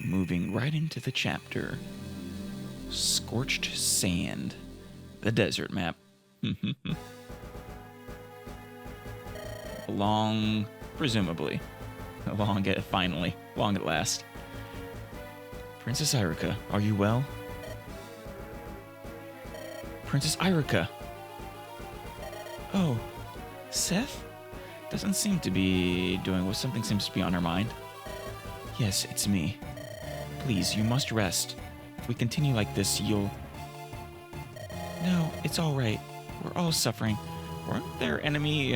Moving right into the chapter. Scorched Sand. The desert map. Presumably. Finally. Long at last. Princess Eirika, are you well? Princess Eirika! Oh, Seth? Doesn't seem to be doing well. Something seems to be on her mind. Yes, it's me. Please, you must rest. If we continue like this, you'll... No, it's all right. We're all suffering. Weren't there enemy,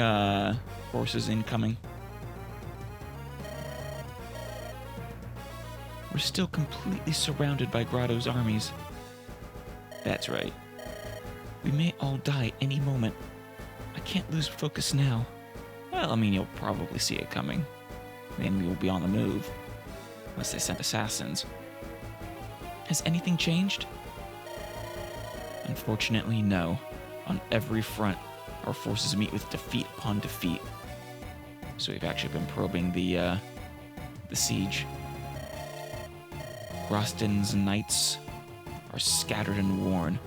forces incoming? We're still completely surrounded by Grotto's armies. That's right. We may all die any moment. I can't lose focus now. Well, I mean, you'll probably see it coming. The enemy will be on the move. Unless they sent assassins. Has anything changed? Unfortunately, no. On every front, our forces meet with defeat upon defeat. So we've actually been probing the siege. Rostin's knights are scattered and worn,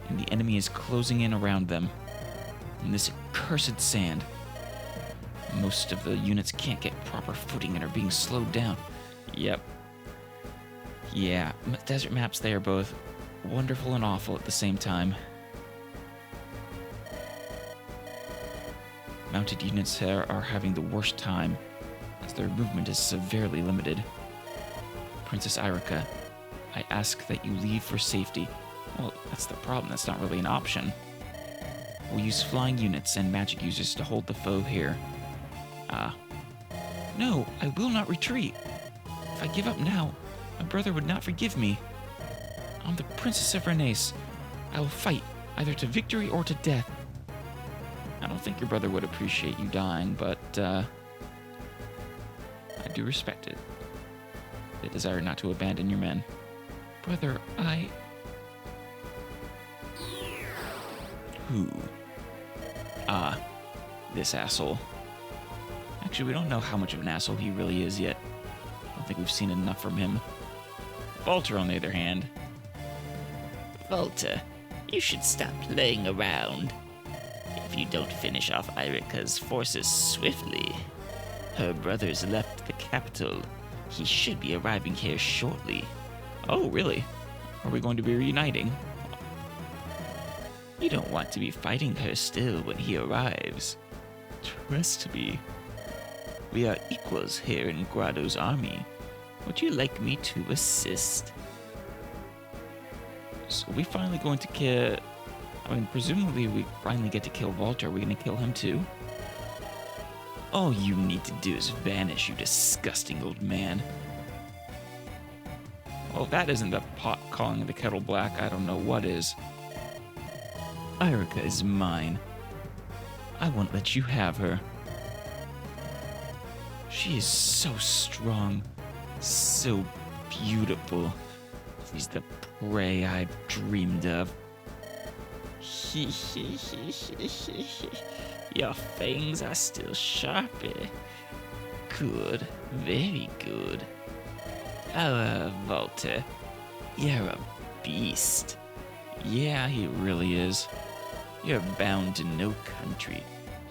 and the enemy is closing in around them. In this accursed sand, most of the units can't get proper footing and are being slowed down. Yep. Yeah, desert maps, they are both wonderful and awful at the same time. Mounted units here are having the worst time, as their movement is severely limited. Princess Eirika, I ask that you leave for safety. Well, that's the problem. That's not really an option. We'll use flying units and magic users to hold the foe here. No, I will not retreat. If I give up now, my brother would not forgive me. I'm the Princess of Renace. I will fight, either to victory or to death. I don't think your brother would appreciate you dying, but, I do respect it. They desire not to abandon your men. Brother, Who? This asshole. Actually, we don't know how much of an asshole he really is yet. I don't think we've seen enough from him. Walter, on the other hand. Walter, you should stop playing around. If you don't finish off Eirika's forces swiftly, her brother's left the capital. He should be arriving here shortly. Oh, really? Are we going to be reuniting? You don't want to be fighting her still when he arrives. Trust me. We are equals here in Grotto's army. Would you like me to assist? So are we finally going to kill... I mean, presumably we finally get to kill Walter. Are we going to kill him too? All you need to do is vanish, you disgusting old man. Well, if that isn't the pot calling the kettle black, I don't know what is. Eirika is mine. I won't let you have her. She is so strong, so beautiful. She's the prey I've dreamed of. Your fangs are still sharp. Good, very good. Oh, Walter, you're a beast. Yeah, he really is. You're bound to no country.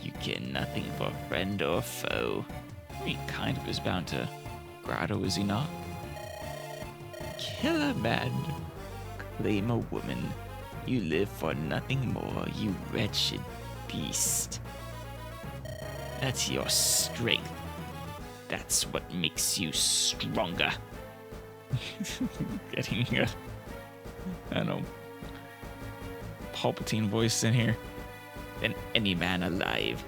You care nothing for friend or foe. He kind of is bound to Grotto, is he not? Kill a man, claim a woman. You live for nothing more, you wretched beast. That's your strength. That's what makes you stronger. Getting I don't know, Palpatine voice in here. Than any man alive.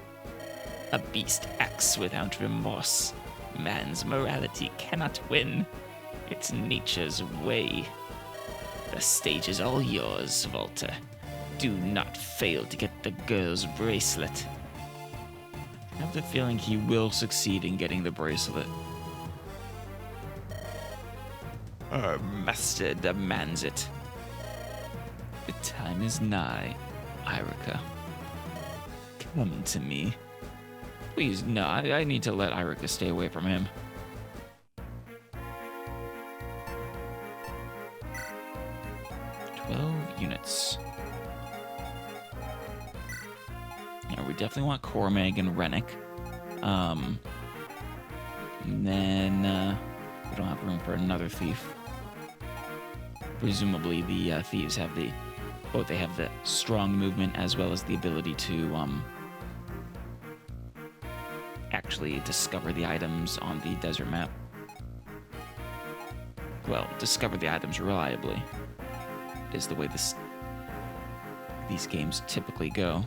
A beast acts without remorse. Man's morality cannot win. It's nature's way. The stage is all yours, Walter. Do not fail to get the girl's bracelet. I have the feeling he will succeed in getting the bracelet. Our master demands it. The time is nigh, Eirika. Come to me. Please, no, I need to let Eirika stay away from him. units. Yeah, we definitely want Cormag and Rennick. And then we don't have room for another thief. Presumably the thieves have both they have the strong movement as well as the ability to actually discover the items on the desert map. Well, discover the items reliably is the way these games typically go.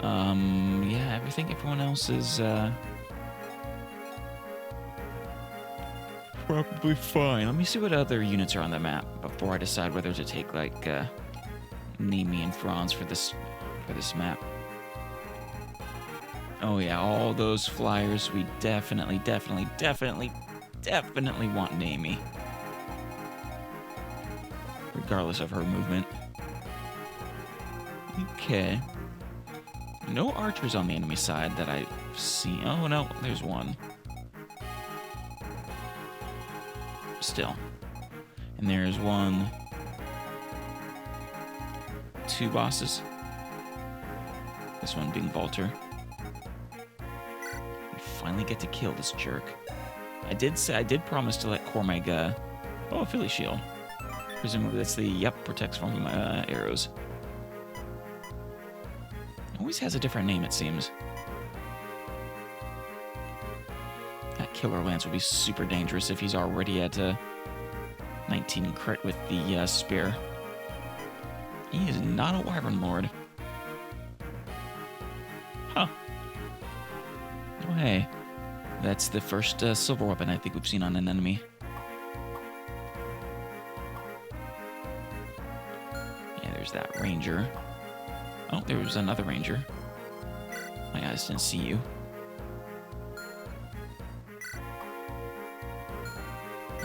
Yeah, everyone else is probably fine. Let me see what other units are on the map before I decide whether to take like Nami and Franz for this map. Oh yeah, all those flyers. We definitely want Nami, regardless of her movement. Okay. No archers on the enemy side that I've seen. Oh no, there's one. Still. And there's one. 2 bosses. This one being Volter. We finally get to kill this jerk. I did promise to let Cormag, oh, a Philly shield. Presumably that's protects from arrows. Always has a different name, it seems. That Killer Lance will be super dangerous if he's already at 19 crit with the spear. He is not a Wyvern Lord. Huh. Oh, hey. That's the first silver weapon I think we've seen on an enemy. Yeah, there's that ranger. Oh, there was another ranger. My eyes didn't see you.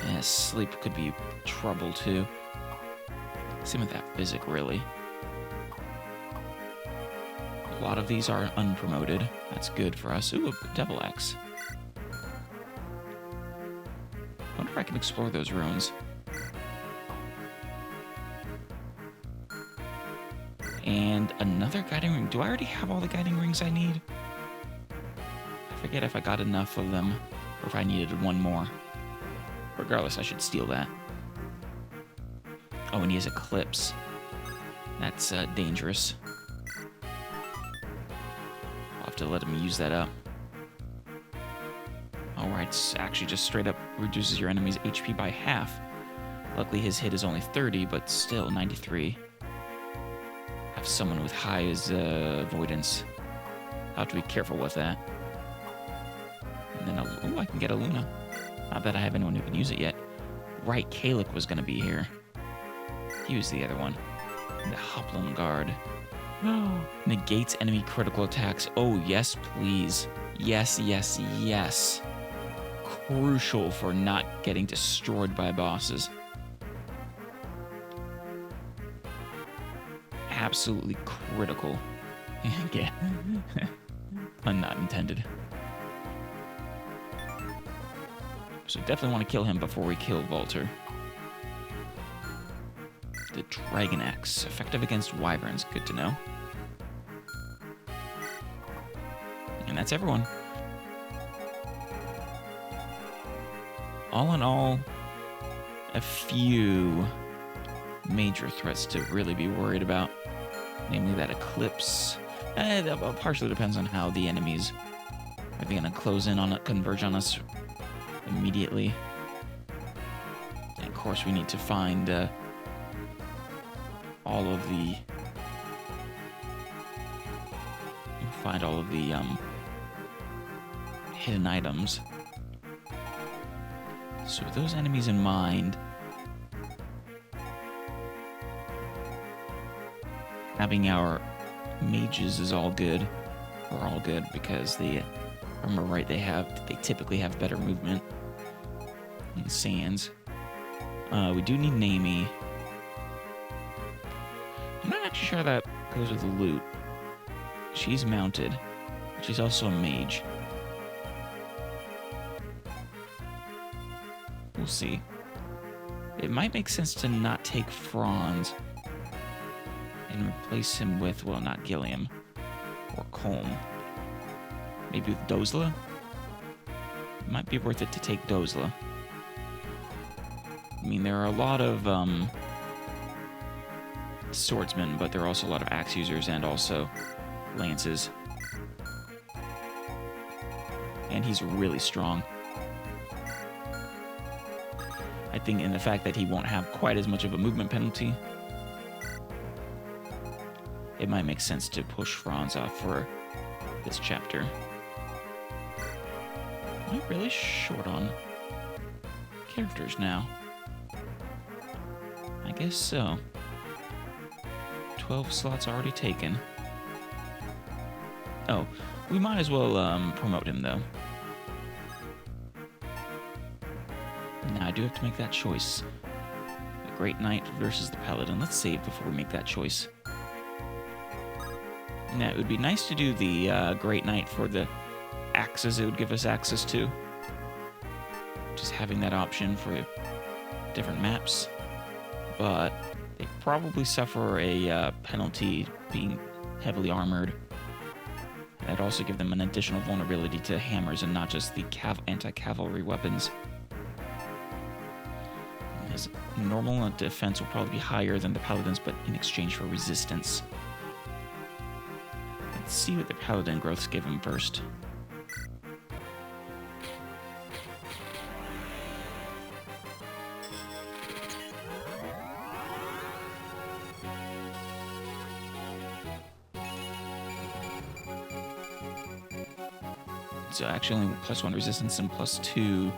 Yeah, sleep could be trouble too. Same with that physic, really. A lot of these are unpromoted. That's good for us. Ooh, a Devil Axe. I wonder if I can explore those ruins. And another guiding ring. Do I already have all the guiding rings I need? I forget if I got enough of them or if I needed one more. Regardless, I should steal that. Oh, and he has Eclipse. That's dangerous. I'll have to let him use that up. Alright, it's actually just straight up reduces your enemy's HP by half. Luckily his hit is only 30, but still 93. Have someone with high avoidance. I'll have to be careful with that. And then, ooh, I can get a Luna. Not that I have anyone who can use it yet. Right, Kalik was going to be here. He was the other one. The Hoplon Guard. Negates enemy critical attacks. Oh, yes, please. Yes, yes, yes. Crucial for not getting destroyed by bosses. Absolutely critical. Yeah. Pun not intended. So definitely want to kill him before we kill Volter. The Dragon Axe. Effective against wyverns. Good to know. And that's everyone. All in all, a few major threats to really be worried about. Namely that Eclipse. That partially depends on how the enemies are they going to close in on it, converge on us immediately. And of course, we need to find all of the hidden items. So with those enemies in mind, having our mages is all good. We're all good because if I remember right, they typically have better movement in the sands. We do need Nami. I'm not actually sure how that goes with the loot. She's mounted. She's also a mage. We'll see. It might make sense to not take Franz and replace him with, well, not Gilliam or Colm. Maybe with Dozla? It might be worth it to take Dozla. I mean, there are a lot of swordsmen, but there are also a lot of axe users and also lances. And he's really strong. I think in the fact that he won't have quite as much of a movement penalty, it might make sense to push Franz off for this chapter. Am I really short on characters now? I guess so. 12 slots already taken. Oh, we might as well promote him, though. Now, I do have to make that choice. The Great Knight versus the Paladin. Let's save before we make that choice. Now, it would be nice to do the Great Knight for the axes it would give us access to. Just having that option for different maps. But they probably suffer a penalty being heavily armored. That'd also give them an additional vulnerability to hammers and not just the anti-cavalry weapons. His normal defense will probably be higher than the Paladin's, but in exchange for resistance. Let's see what the Paladin growths give him first. So actually only +1 resistance and +2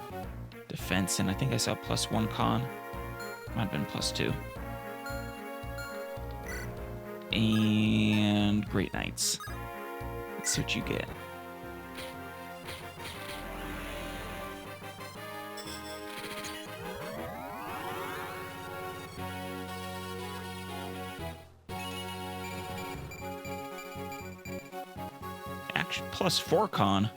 defense, and I think I saw +1 con. Might have been +2. And Great Knights. Let's see what you get. Actually, +4 con.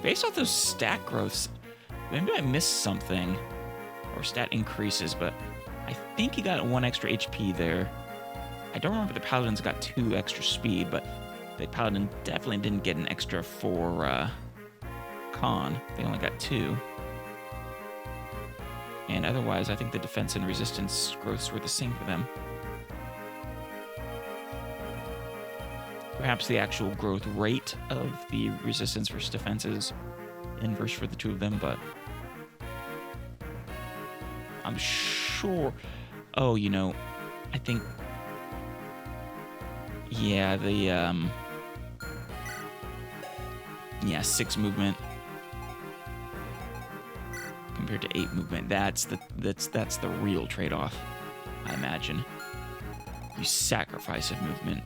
Based off those stat growths, maybe I missed something. Or stat increases, but I think he got 1 extra HP there. I don't remember the Paladins got 2 extra speed, but the Paladin definitely didn't get an extra 4 con. They only got 2. And otherwise, I think the defense and resistance growths were the same for them. Perhaps the actual growth rate of the resistance versus defense is inverse for the two of them, but I'm sure. Oh, you know, I think. Yeah, the yeah, 6 movement compared to 8 movement. That's the real trade-off, I imagine. You sacrifice of movement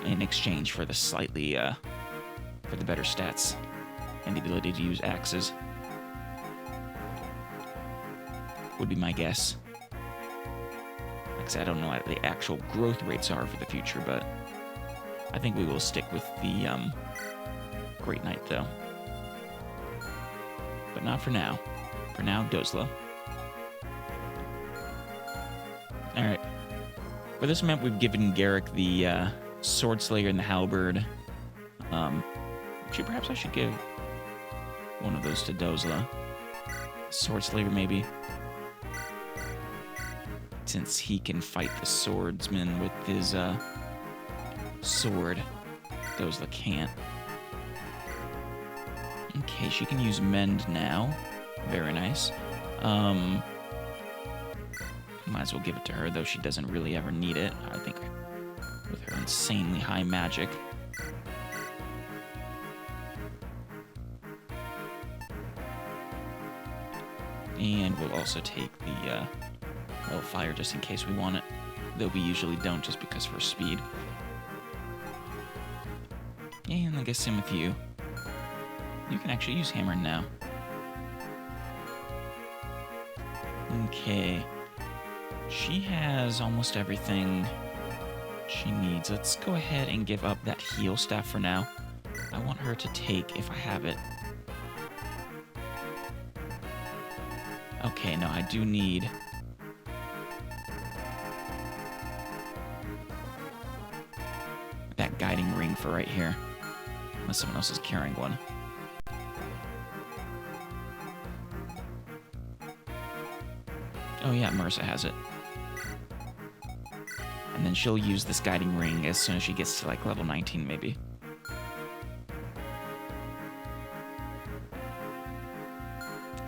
in exchange for the slightly for the better stats and the ability to use axes. Would be my guess. Like I said, I don't know what the actual growth rates are for the future, but I think we will stick with the Great Knight, though. But not for now. For now, Dozla. Alright. For this map, we've given Garrick the Sword Slayer and the Halberd. Actually, perhaps I should give one of those to Dozla. Sword Slayer, maybe. Since he can fight the swordsman with his sword. Dozla can't. Okay, she can use Mend now. Very nice. Might as well give it to her, though she doesn't really ever need it. I think with her insanely high magic. And we'll also take the fire just in case we want it. Though we usually don't, just because of her speed. And I guess same with you. You can actually use hammer now. Okay. She has almost everything she needs. Let's go ahead and give up that heal staff for now. I want her to take if I have it. Okay, no, I do need for right here. Unless someone else is carrying one. Oh yeah, Marissa has it. And then she'll use this guiding ring as soon as she gets to like level 19 maybe.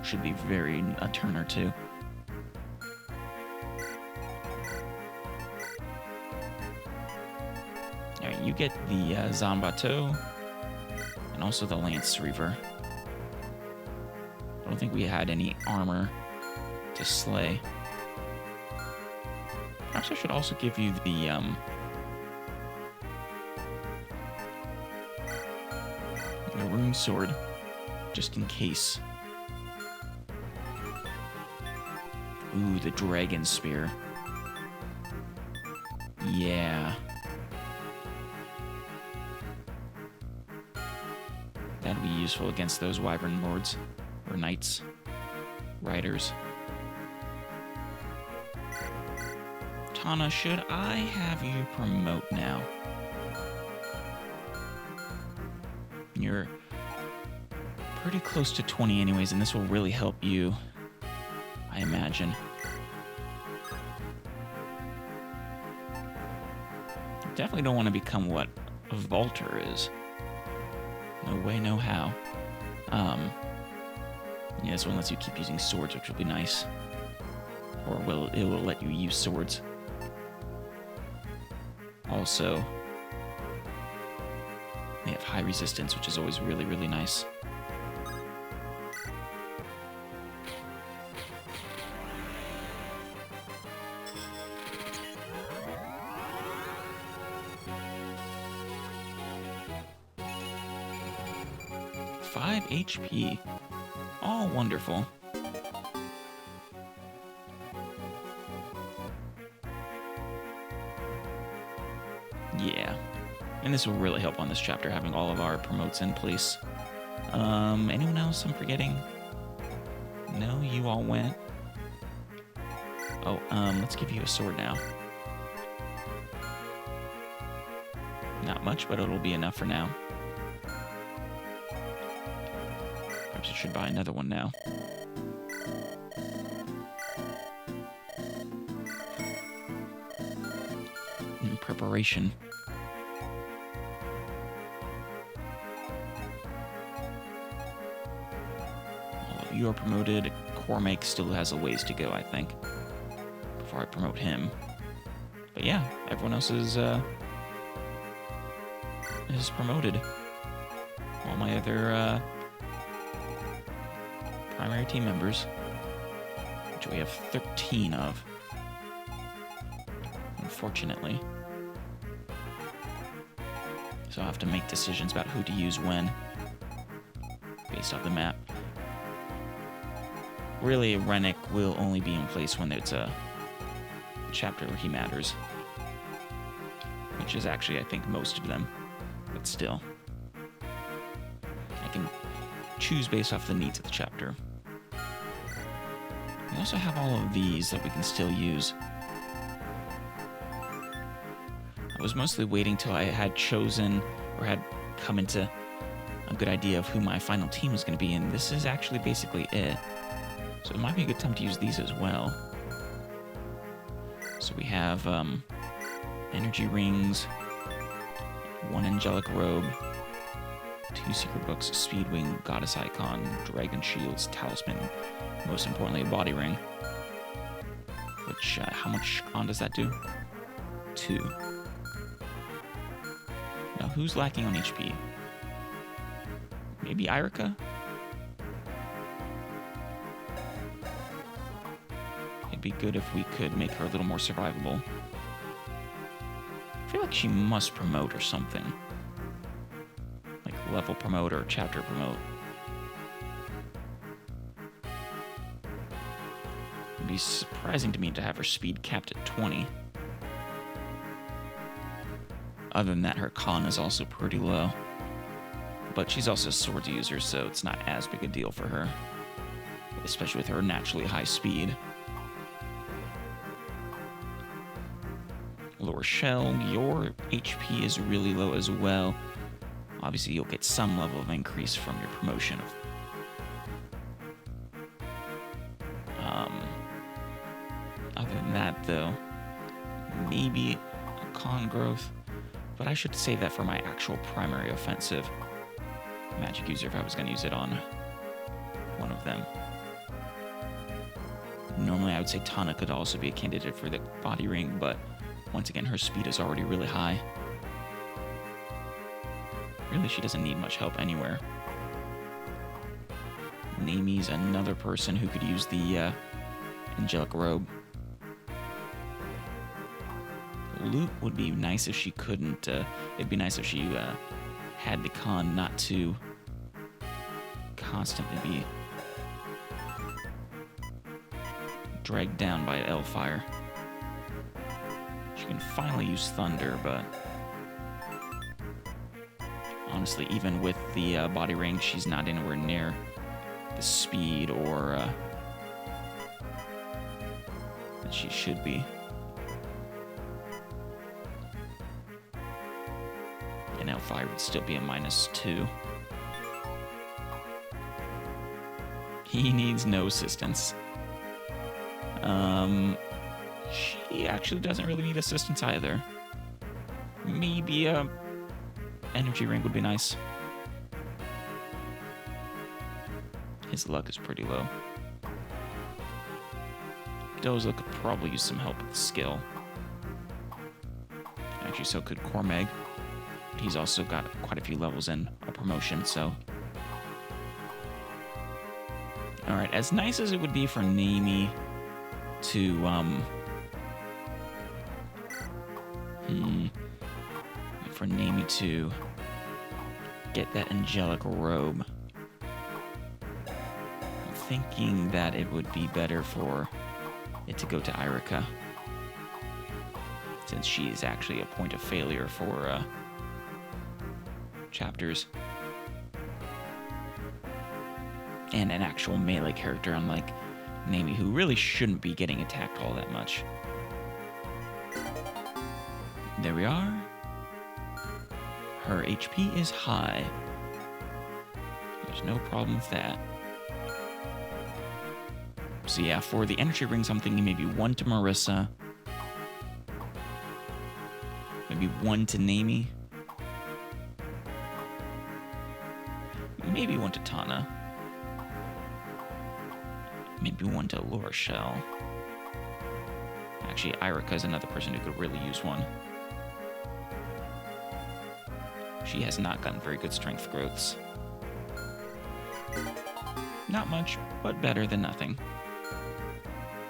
Should be a turn or two. Alright, you get the Zanbato and also the Lance Reaver. I don't think we had any armor to slay. Perhaps I should also give you the rune sword, just in case. Ooh, the dragon spear. Yeah. That'd be useful against those wyvern lords, or knights, riders. Tana, should I have you promote now? You're pretty close to 20 anyways, and this will really help you, I imagine. You definitely don't want to become what a vaulter is. No way, no how. Yeah, this one lets you keep using swords, which will be nice. Or it will let you use swords. Also, they have high resistance, which is always really, really nice. HP. Oh, wonderful. Yeah. And this will really help on this chapter, having all of our promotes in place. Anyone else I'm forgetting? No, you all went. Oh, let's give you a sword now. Not much, but it'll be enough for now. Perhaps I should buy another one now. In preparation. All of you are promoted. Cormac still has a ways to go, I think, before I promote him. But yeah, everyone else is promoted. All my other primary team members, which we have 13 of, unfortunately. So I'll have to make decisions about who to use when, based off the map. Really, Rennick will only be in place when it's a chapter where he matters, which is actually, I think, most of them, but still. I can choose based off the needs of the chapter. We also have all of these that we can still use. I was mostly waiting till I had chosen or had come into a good idea of who my final team was going to be, and this is actually basically it. So it might be a good time to use these as well. So we have energy rings, 1 angelic robe, 2 secret books, speedwing, goddess icon, dragon shields, talisman, most importantly a body ring. Which, how much on does that do? 2. Now who's lacking on HP? Maybe Eirika? It'd be good if we could make her a little more survivable. I feel like she must promote or something. Like level promote or chapter promote. It'd be surprising to me to have her speed capped at 20. Other than that, her con is also pretty low. But she's also a swords user, so it's not as big a deal for her. Especially with her naturally high speed. Lower Shell, your HP is really low as well. Obviously, you'll get some level of increase from your promotion. Other than that, though, maybe a con growth, but I should save that for my actual primary offensive magic user if I was going to use it on one of them. Normally, I would say Tana could also be a candidate for the body ring, but once again, her speed is already really high. Really, she doesn't need much help anywhere. Nami's another person who could use the angelic robe. Loot would be nice if she couldn't. It'd be nice if she had the con not to constantly be dragged down by Hellfire. She can finally use Thunder, but honestly, even with the body ring, she's not anywhere near the speed or that she should be. And Hellfire would still be a -2. He needs no assistance. She actually doesn't really need assistance either. Maybe a energy ring would be nice. His luck is pretty low. Doza could probably use some help with skill. Actually, so could Cormeg. He's also got quite a few levels and a promotion, so... Alright, as nice as it would be for Nami to, for Nami to get that angelic robe, I'm thinking that it would be better for it to go to Eirika, since she is actually a point of failure for, chapters. And an actual melee character, unlike Nami, who really shouldn't be getting attacked all that much. There we are. Her HP is high. There's no problem with that. So yeah, for the energy rings, I'm thinking maybe 1 to Marissa. Maybe 1 to Nami. Maybe 1 to Tana. Maybe 1 to Laura Shell. Actually, Eirika is another person who could really use one. She has not gotten very good strength growths. Not much, but better than nothing.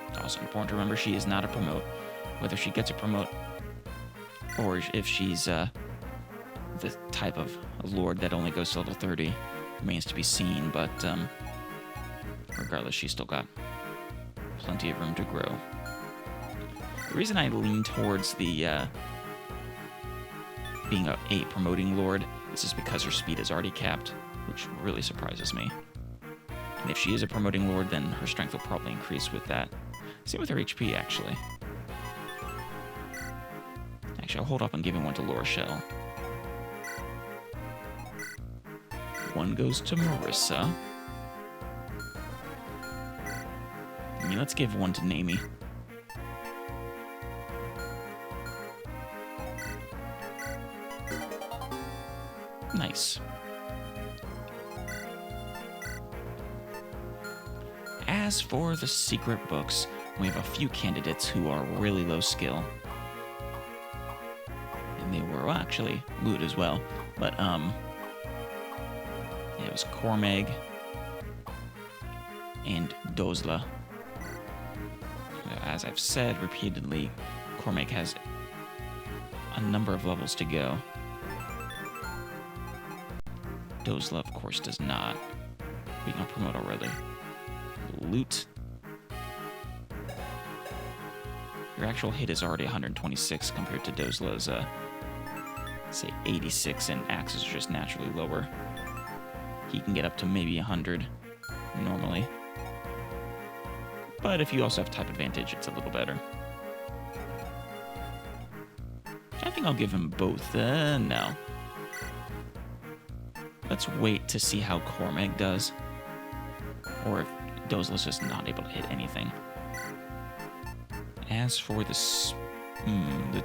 It's also important to remember she is not a promote. Whether she gets a promote or if she's the type of lord that only goes to level 30 remains to be seen, but regardless, she's still got plenty of room to grow. The reason I lean towards the being a promoting lord is just because her speed is already capped, which really surprises me. And if she is a promoting lord, then her strength will probably increase with that. Same with her HP, actually. Actually, I'll hold up on giving 1 to Laura Shell. 1 goes to Marissa. I mean, let's give 1 to Nami. Nice. As for the secret books, we have a few candidates who are really low skill. And they were, well, actually, loot as well. But, yeah, it was Cormeg and Dozla. As I've said repeatedly, Cormeg has a number of levels to go. Dozla, of course, does not. We can promote already. Loot. Your actual hit is already 126 compared to Dozla's, say, 86, and axes are just naturally lower. He can get up to maybe 100 normally. But if you also have type advantage, it's a little better. think I'll give him both. No. Let's wait to see how Cormag does. Or if Dozla's just not able to hit anything. As for the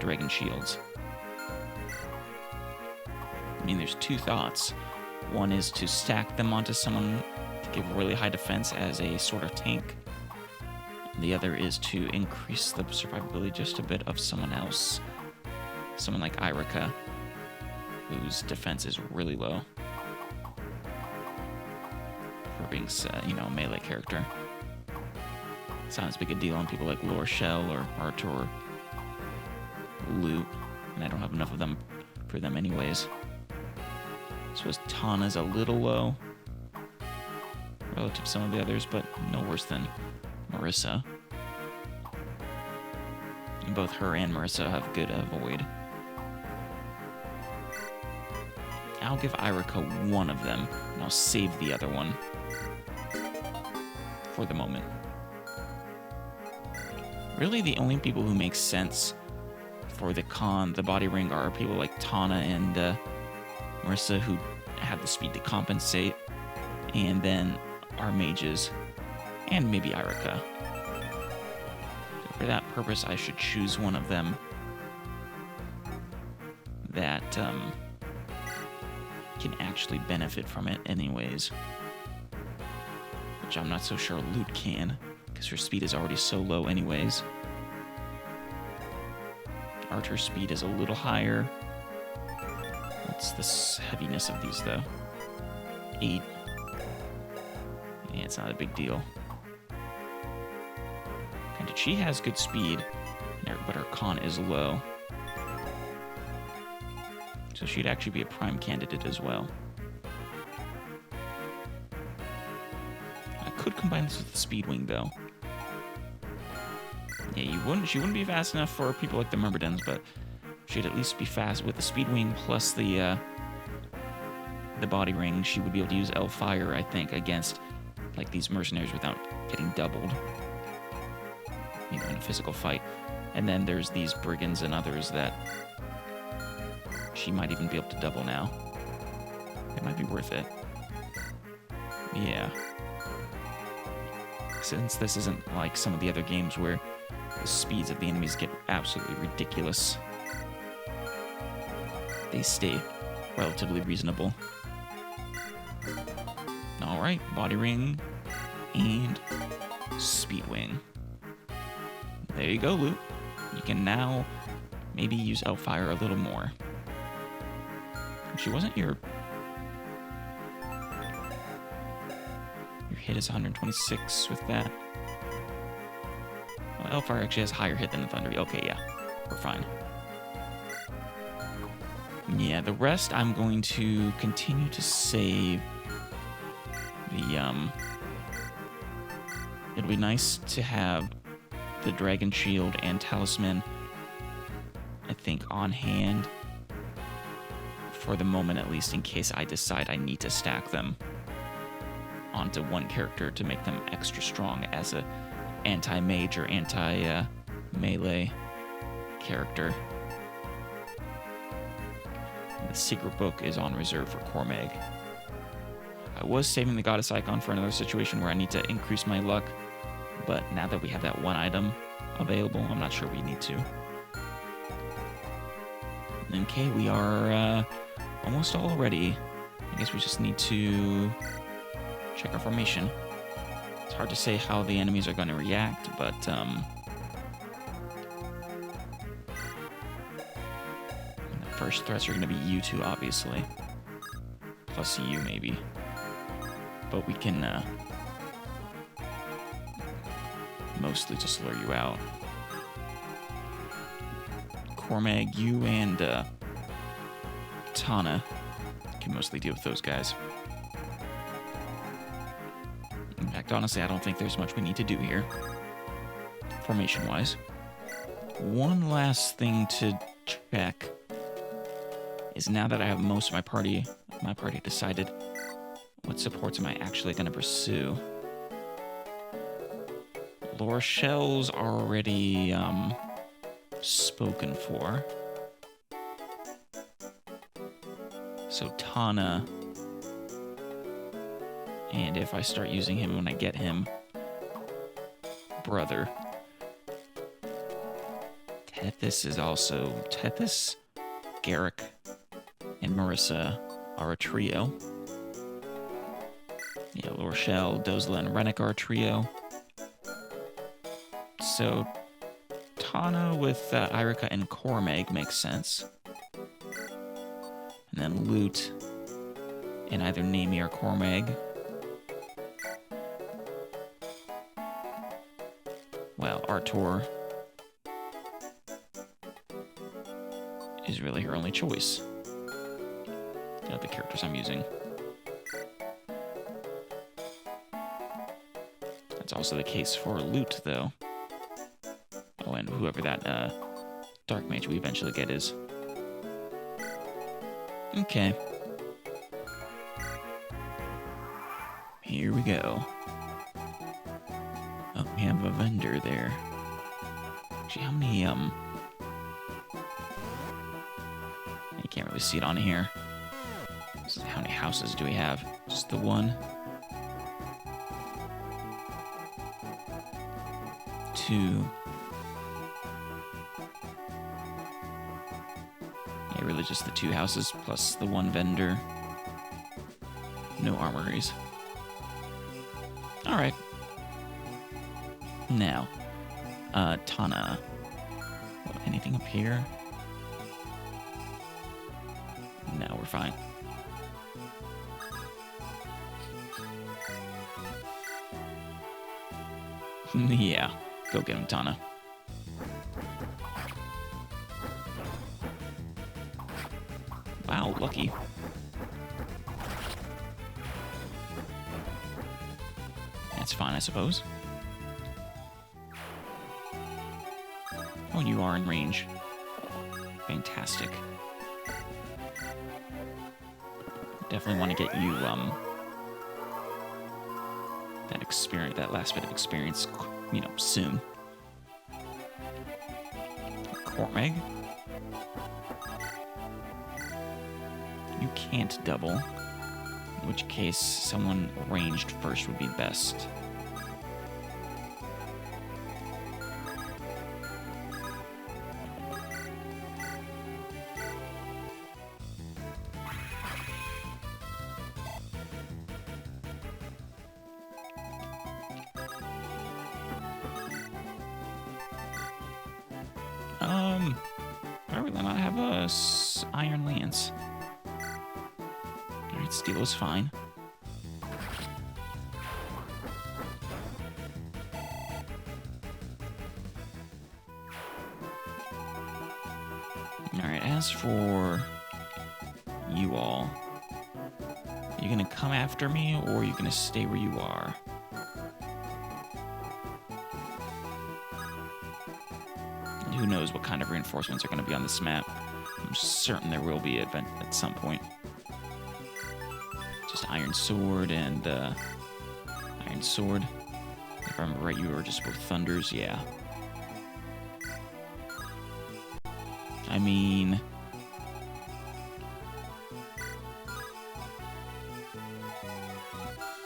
Dragon Shields. I mean, there's two thoughts. One is to stack them onto someone to give really high defense as a sort of tank. The other is to increase the survivability just a bit of someone else. Someone like Eirika, whose defense is really low. For being, a melee character. It's not as big a deal on people like Lorshell or Artur or Lute, and I don't have enough of them for them anyways. So Tana's a little low relative to some of the others, but no worse than Marissa. And both her and Marissa have good avoid. I'll give Eirika one of them, and I'll save the other one for the moment. Really, the only people who make sense for the body ring are people like Tana and Marissa, who have the speed to compensate, and then our mages, and maybe Eirika. For that purpose, I should choose one of them that can actually benefit from it anyways. Which I'm not so sure Lute can, because her speed is already so low anyways. Archer's speed is a little higher. What's the heaviness of these, though? 8. Yeah, it's not a big deal. And she has good speed, but her con is low. So she'd actually be a prime candidate as well. I could combine this with the speed wing, though. Yeah, she wouldn't be fast enough for people like the Myrmidons, but she'd at least be fast with the speed wing plus the body ring. She would be able to use Fire, I think, against like these mercenaries without getting doubled, in a physical fight. And then there's these brigands and others that she might even be able to double now. It might be worth it. Yeah. Since this isn't like some of the other games where the speeds of the enemies get absolutely ridiculous, they stay relatively reasonable. Alright, body ring and speed wing. There you go, Lute. You can now maybe use Fire a little more. Actually, wasn't your hit is 126 with that? Well, Fire actually has higher hit than the Thunder. Okay, yeah, we're fine. Yeah, the rest I'm going to continue to save. It'll be nice to have the Dragon Shield and Talisman, I think, on hand for the moment, at least, in case I decide I need to stack them onto one character to make them extra strong as a anti-mage or anti-melee character. And the secret book is on reserve for Cormag. I was saving the goddess icon for another situation where I need to increase my luck, but now that we have that one item available, I'm not sure we need to. Okay, we are almost all ready. I guess we just need to check our formation. It's hard to say how the enemies are going to react, but the first threats are going to be you two, obviously. Plus you, maybe. But we can mostly just lure you out. Cormag, you and Tana can mostly deal with those guys. In fact, honestly, I don't think there's much we need to do here, formation-wise. One last thing to check is, now that I have most of my party decided, what supports am I actually going to pursue? Lorshell's already spoken for. So Tana. And if I start using him when I get him, brother. Tethys is also... Tethys, Garrick, and Marissa are a trio. Yeah, Lorshel, Dozla, and Rennick are a trio. So Tana with Eirika and Cormag makes sense. And then Lute in either Nami or Cormag. Well, Artur is really her only choice. The other characters I'm using. That's also the case for Lute, though. Oh, and whoever that Dark Mage we eventually get is. Okay. Here we go. Oh, we have a vendor there. Actually, how many, you can't really see it on here. So how many houses do we have? Just the one? 2. Yeah, really just the 2 houses plus the 1 vendor. No armories. Alright. Now, Tana. Well, anything up here? No, we're fine. Yeah, go get him, Tana. Wow, lucky. That's fine, I suppose. Oh, you are in range. Fantastic. Definitely want to get you, that experience, that last bit of experience, you know, soon. Cormag. You can't double, in which case someone ranged first would be best. I really not have a Iron Lance. Alright, steel is fine. Alright, as for you all, are you gonna come after me, or are you gonna stay where you are? Who knows what kind of reinforcements are going to be on this map. I'm certain there will be an event at some point. Just Iron Sword and Iron Sword. If I remember right, you were just both Thunders, yeah. I mean...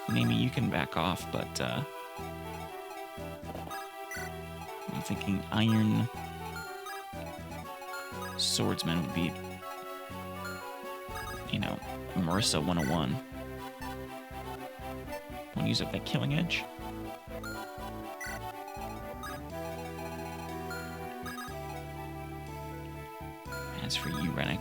Nami, you can back off, but I'm thinking Iron Swordsman would be, you know, Marissa 101. Want to use up that Killing Edge? As for you, Rennick.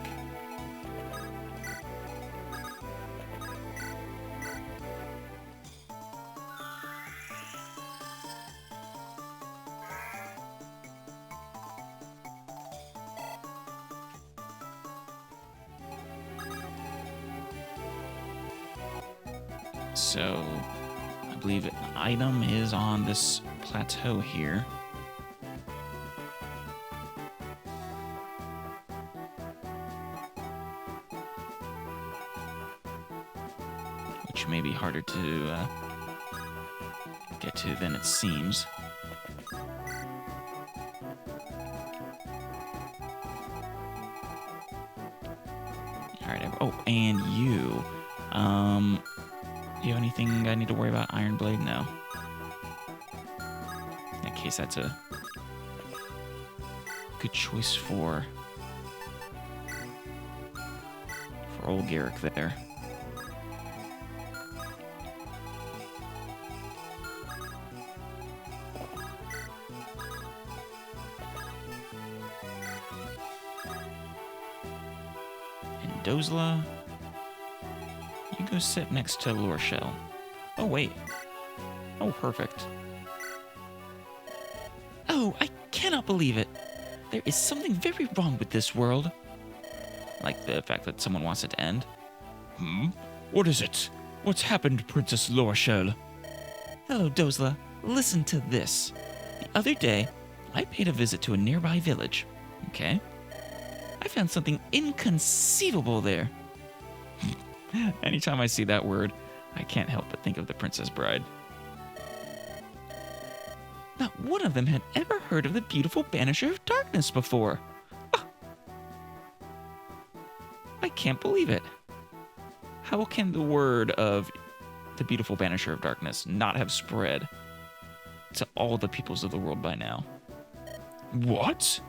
So, I believe an item is on this plateau here. Which may be harder to get to than it seems. Alright, Oh, and you. Do you have anything I need to worry about? Iron Blade? No. In that case, that's a good choice for old Garrick there. And Dozla, you go sit next to Lorshell. Oh, wait. Oh, perfect. Oh, I cannot believe it. There is something very wrong with this world. Like the fact that someone wants it to end. What is it? What's happened, Princess Lorshell? Hello, Dozla. Listen to this. The other day, I paid a visit to a nearby village. Okay? I found something inconceivable there. Anytime I see that word, I can't help but think of the Princess Bride. Not one of them had ever heard of the beautiful Banisher of Darkness before. I can't believe it. How can the word of the beautiful Banisher of Darkness not have spread to all the peoples of the world by now? What?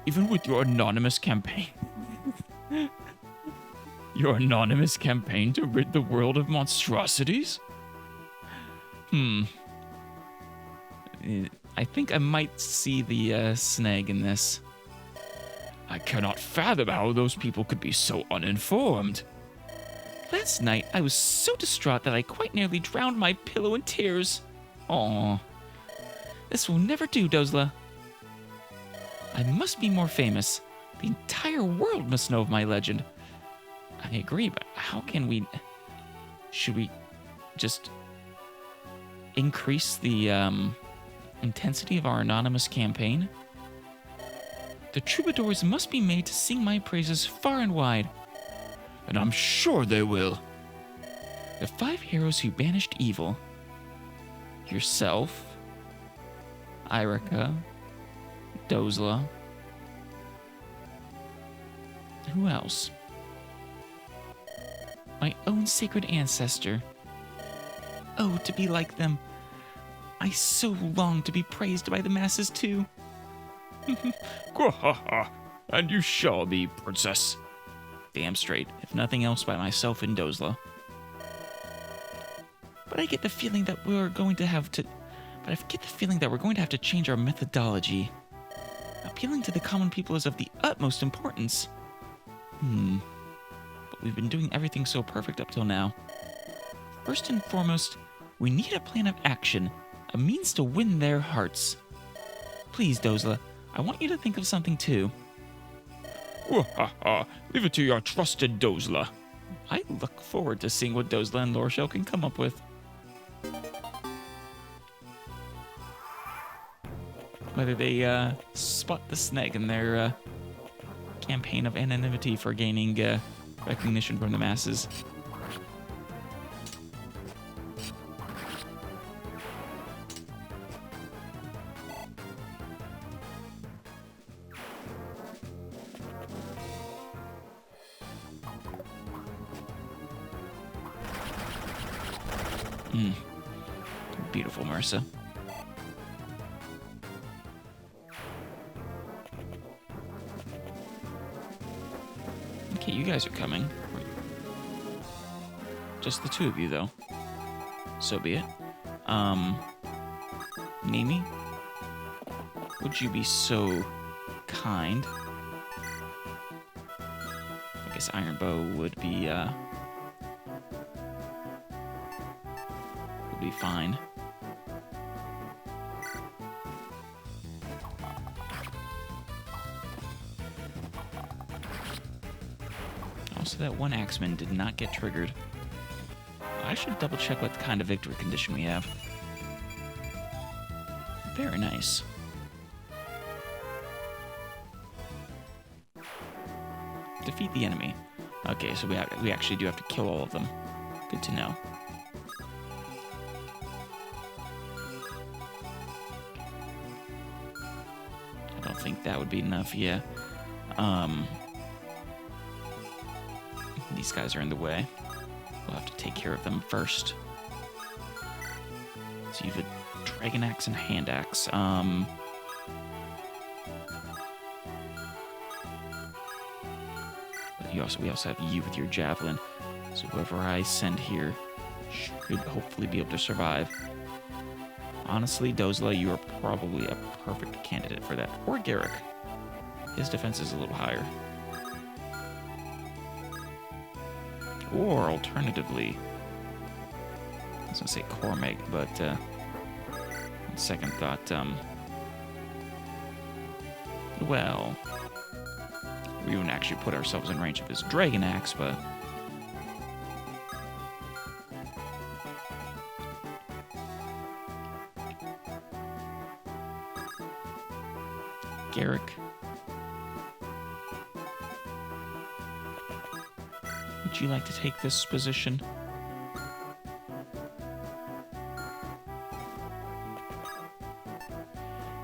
Even with your anonymous campaign? Your anonymous campaign to rid the world of monstrosities? I think I might see the snag in this. I cannot fathom how those people could be so uninformed. Last night, I was so distraught that I quite nearly drowned my pillow in tears. Aww. This will never do, Dozla. I must be more famous. The entire world must know of my legend. I agree, but how can we... Should we just increase the intensity of our anonymous campaign? The troubadours must be made to sing my praises far and wide. And I'm sure they will. The 5 heroes who banished evil. Yourself, Eirika, Dozla. Who else? My own sacred ancestor. Oh, to be like them. I so long to be praised by the masses too. And you shall be, princess. Damn straight, if nothing else by myself and Dozla. But I get the feeling that we're going to have to... But I get the feeling that we're going to have to change our methodology. Appealing to the common people is of the utmost importance. But we've been doing everything so perfect up till now. First and foremost, we need a plan of action, a means to win their hearts. Please, Dozla, I want you to think of something too. Leave it to your trusted Dozla. I look forward to seeing what Dozla and Lorshell can come up with. Whether they spot the snag in their campaign of anonymity for gaining recognition from the masses. Beautiful, Marissa. Okay, you guys are coming. Just the 2 of you, though. So be it. Nimi, would you be so kind? I guess Iron Bow would be fine. Also, that one Axeman did not get triggered. I should double check what kind of victory condition we have. Very nice. Defeat the enemy. Okay, so we actually do have to kill all of them. Good to know. I don't think that would be enough, yeah. These guys are in the way. We'll have to take care of them first. So you have a dragon axe and hand axe. But we also have you with your javelin. So whoever I send here should hopefully be able to survive. Honestly, Dozla, you are probably a perfect candidate for that. Or Garrick. His defense is a little higher. Or alternatively, I was gonna say Cormag, but on second thought, well, we wouldn't actually put ourselves in range of his dragon axe, but Garrick. Would you like to take this position?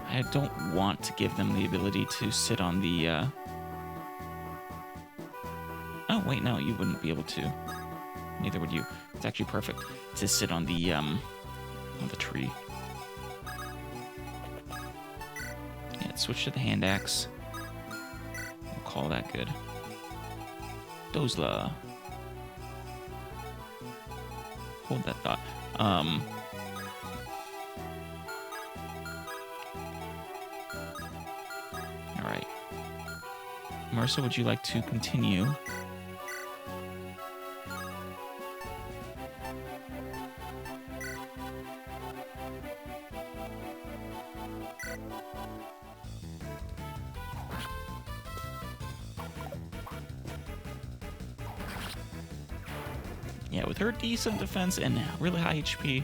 I don't want to give them the ability to sit on the, Oh, wait, no, you wouldn't be able to. Neither would you. It's actually perfect to sit on the tree. Yeah, switch to the hand axe. We'll call that good. Dozla. Hold that thought. Alright. Marissa, would you like to continue? Yeah, with her decent defense and really high HP,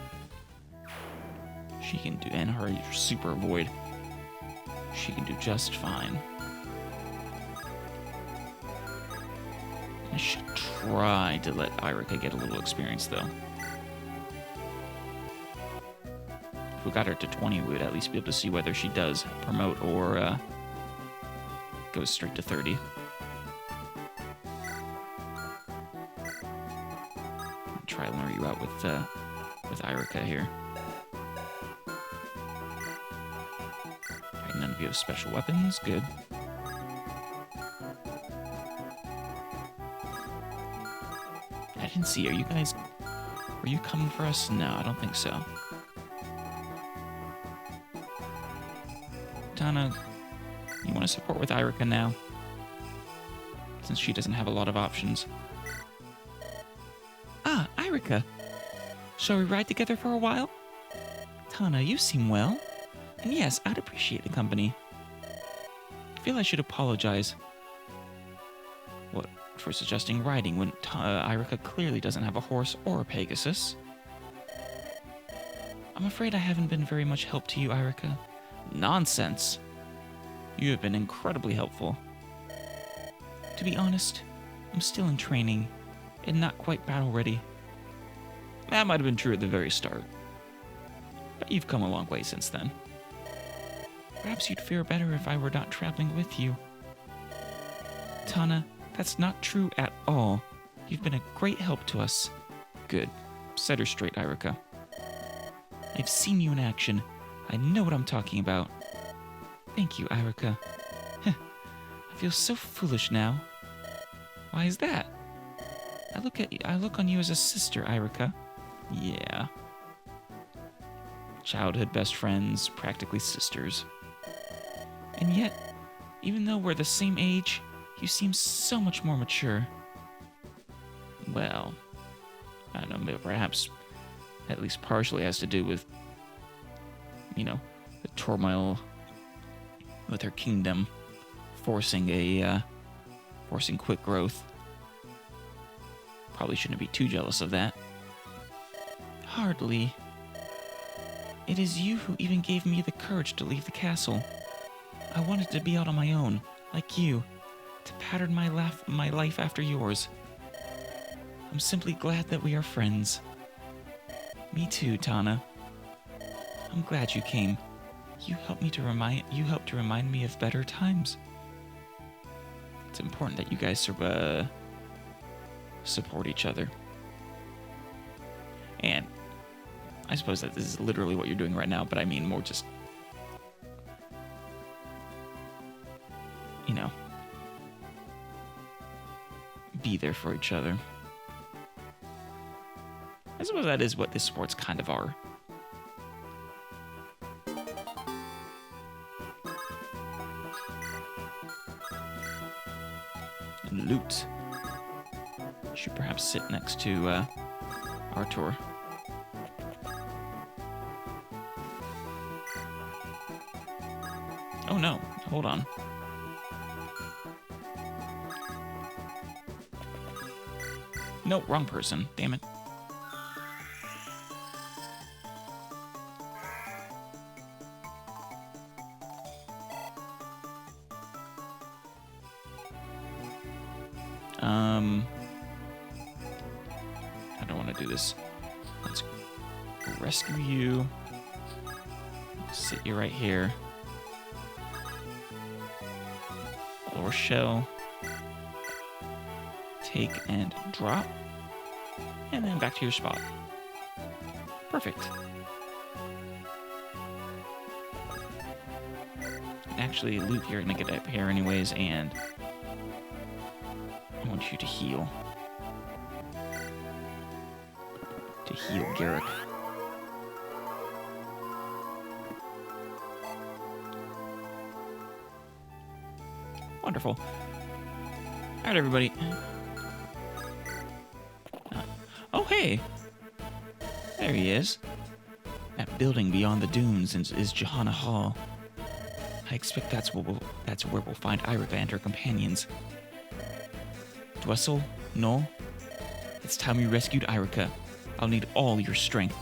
she can do, and her super void, she can do just fine. I should try to let Eirika get a little experience, though. If we got her to 20, we would at least be able to see whether she does promote or goes straight to 30. Try to lure you out with Eirika here. Alright, none of you have special weapons. Good. I didn't see. Are you guys... Were you coming for us? No, I don't think so. Tana, you want to support with Eirika now? Since she doesn't have a lot of options. Eirika, shall we ride together for a while? Tana, you seem well. And yes, I'd appreciate the company. I feel I should apologize. What, for suggesting riding when Eirika clearly doesn't have a horse or a Pegasus? I'm afraid I haven't been very much help to you, Eirika. Nonsense. You have been incredibly helpful. To be honest, I'm still in training and not quite battle ready. That might have been true at the very start, but you've come a long way since then. Perhaps you'd fare better if I were not traveling with you. Tana, that's not true at all. You've been a great help to us. Good. Set her straight, Eirika. I've seen you in action. I know what I'm talking about. Thank you, Eirika. I feel so foolish now. Why is that? I look on you as a sister, Eirika. Yeah. Childhood best friends, practically sisters. And yet, even though we're the same age, you seem so much more mature. Well, I don't know, maybe perhaps at least partially has to do with, you know, the turmoil with her kingdom forcing quick growth. Probably shouldn't be too jealous of that. Hardly. It is you who even gave me the courage to leave the castle. I wanted to be out on my own, like you, to pattern my life after yours. I'm simply glad that we are friends. Me too, Tana. I'm glad you came. You helped to remind me of better times. It's important that you guys support each other. And I suppose that this is literally what you're doing right now, but I mean more just, you know, be there for each other. I suppose that is what the sports kind of are. And loot. Should perhaps sit next to Artur. Oh no, hold on. No, wrong person. Damn it. I don't want to do this. Let's rescue you. Sit you right here. Or shell. Take and drop. And then back to your spot. Perfect. Actually, loot, you're gonna get up here anyways, and I want you to heal. To heal Garrick. Wonderful. Alright, everybody. Oh, hey! There he is. That building beyond the dunes is Johanna Hall. I expect that's where we'll find Eirika and her companions. Dwessel, no? It's time we rescued Eirika. I'll need all your strength.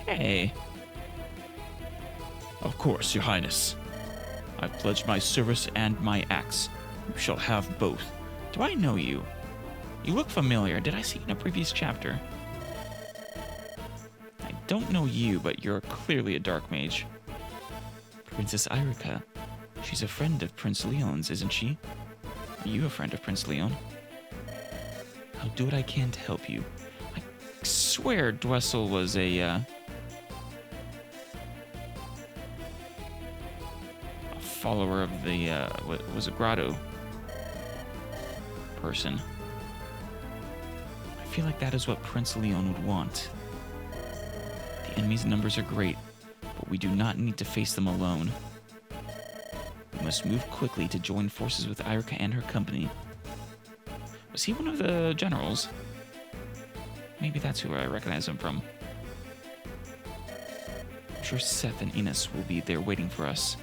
Hey. Of course, Your Highness. I've pledged my service and my axe. You shall have both. Do I know you? You look familiar. Did I see you in a previous chapter? I don't know you, but you're clearly a dark mage. Princess Eirika. She's a friend of Prince Leon's, isn't she? Are you a friend of Prince Leon? I'll do what I can to help you. I swear Dwessel was a follower of the, was a grotto person. I feel like that is what Prince Leon would want. The enemy's numbers are great, but we do not need to face them alone. We must move quickly to join forces with Eirika and her company. Was he one of the generals? Maybe that's who I recognize him from. I'm sure Seth and Ines will be there waiting for us.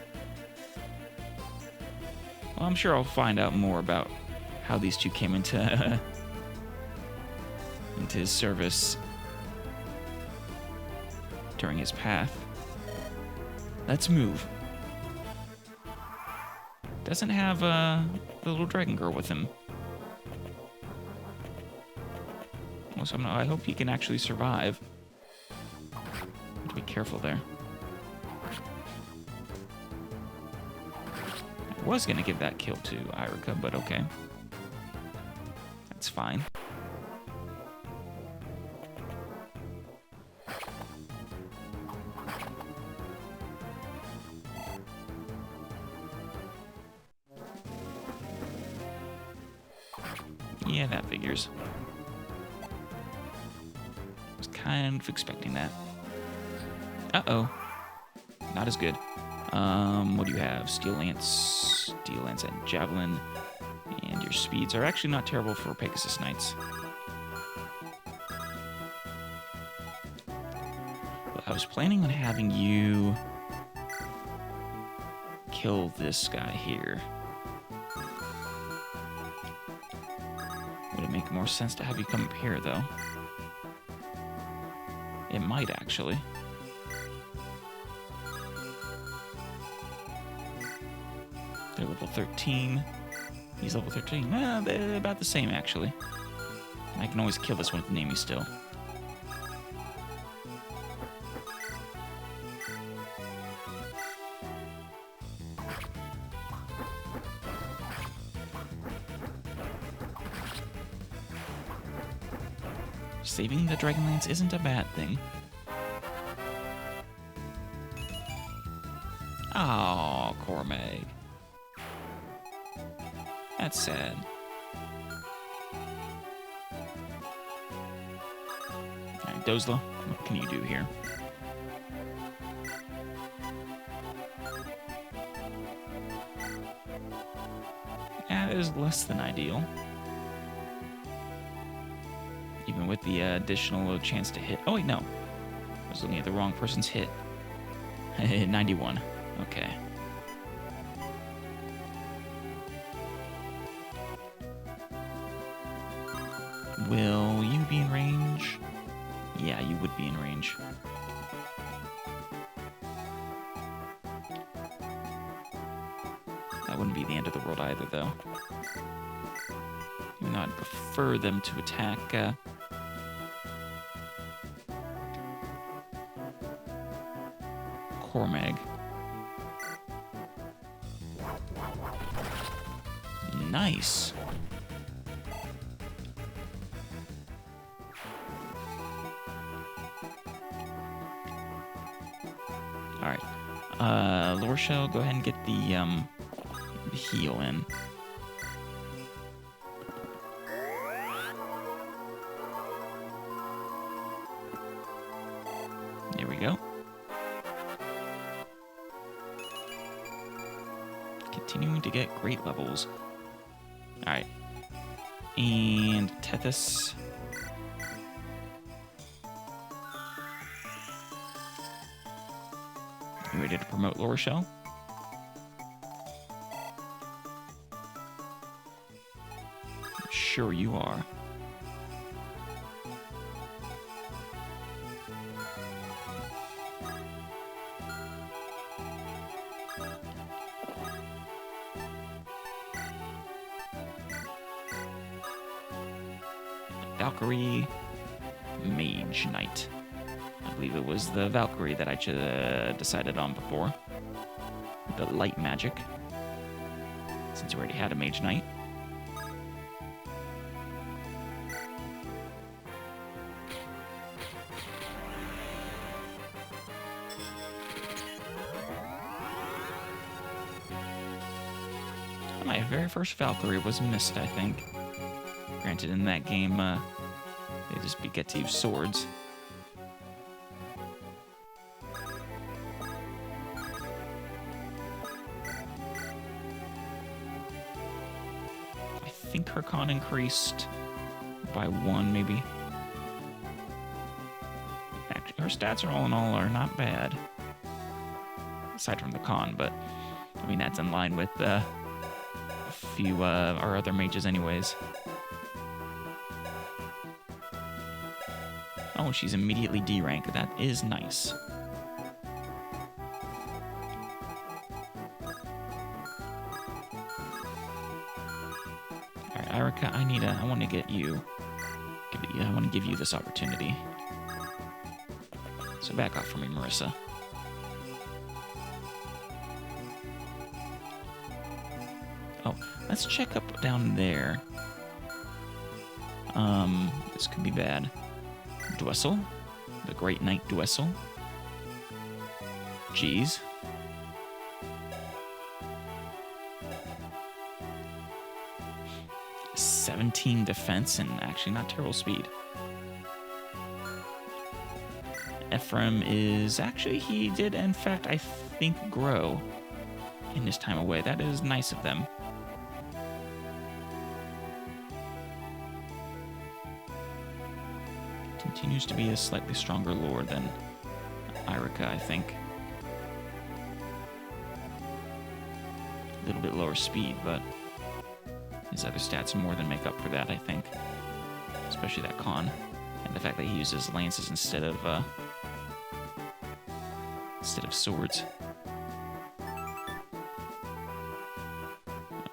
Well, I'm sure I'll find out more about how these two came into into his service during his path. Let's move. Doesn't have the little dragon girl with him. Well, so I hope he can actually survive. Have to be careful there. I was gonna give that kill to Eirika, but okay. That's fine. Yeah, that figures. I was kind of expecting that. Uh-oh. Not as good. What do you have? Steel Lance, and Javelin. And your speeds are actually not terrible for Pegasus Knights. Well, I was planning on having you kill this guy here. Would it make more sense to have you come up here, though? It might, actually. They're level 13. He's level 13. They're about the same, actually. I can always kill this one with Nami still. Saving the Dragonlance isn't a bad thing. Oh, Cormag. That's sad. Alright, Dozla, what can you do here? That is less than ideal. Even with the additional chance to hit. Oh, wait, no. I was looking at the wrong person's hit. 91. Okay. Will you be in range? Yeah, you would be in range. That wouldn't be the end of the world either, though. Even though I'd prefer them to attack... Cormag. Nice. Alright. Lorshell, go ahead and get the heal in. There we go. Continuing to get great levels. Alright. And Tethys. You ready to promote Lorshell? Sure you are. Valkyrie, Mage Knight. I believe it was the Valkyrie that I decided on before. The light magic. Since we already had a Mage Knight. My very first Valkyrie was missed, I think. Granted, in that game, they just get to use swords. I think her con increased by 1, maybe. Actually, her stats are all in all are not bad. Aside from the con, but I mean, that's in line with a few our other mages anyways. Oh, she's immediately D rank. That is nice. Alright, Eirika, I want to get you. I want to give you this opportunity. So back off from me, Marissa. Oh, let's check up down there. This could be bad. Dwessel, the Great Knight Dwessel. Jeez. $17 defense and actually not terrible speed. Ephraim is actually, he did in fact, I think, grow in his time away. That is nice of them. Continues to be a slightly stronger lord than Eirika, I think. A little bit lower speed, but his other stats more than make up for that, I think. Especially that con. And the fact that he uses lances instead of swords.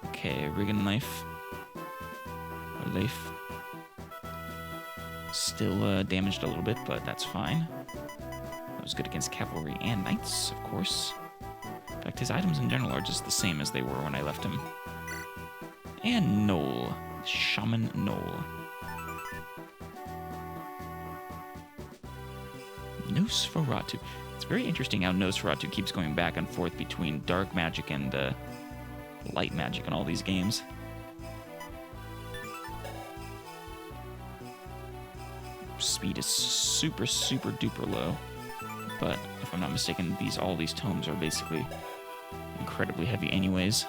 Okay, Riggin Knife. Or Leif. Still damaged a little bit, but that's fine. That was good against cavalry and knights, of course. In fact, his items in general are just the same as they were when I left him. And Knoll. Shaman Knoll. Nosferatu. It's very interesting how Nosferatu keeps going back and forth between dark magic and light magic in all these games. Speed is super, super duper low. But if I'm not mistaken, all these tomes are basically incredibly heavy anyways.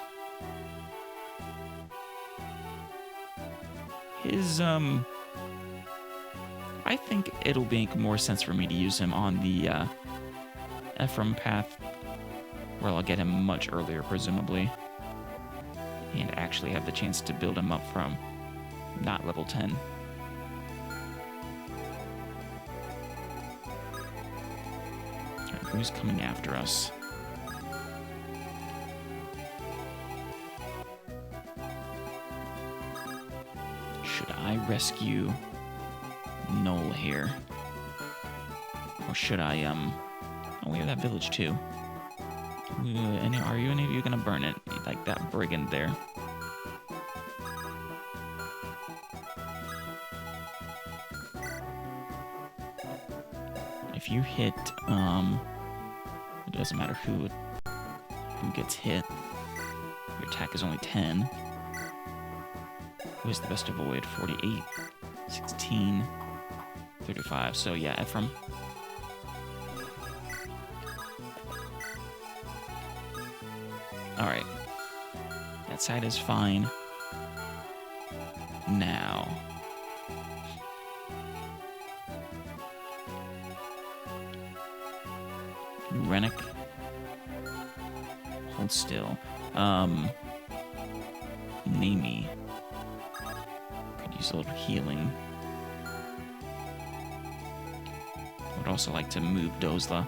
I think it'll make more sense for me to use him on the Ephraim path, where I'll get him much earlier, presumably, and actually have the chance to build him up from not level 10. Alright, who's coming after us? Should I rescue Null here? Or should I, oh, we have that village too. Are any of you gonna burn it? Like that brigand there. If you hit, it doesn't matter who gets hit. Your attack is only 10. Who is the best to avoid? 48, 16, 35. So yeah, Ephraim. Alright. That side is fine. Now. Rennick. Hold still. Nami. Could use a little healing. Would also like to move Dozla.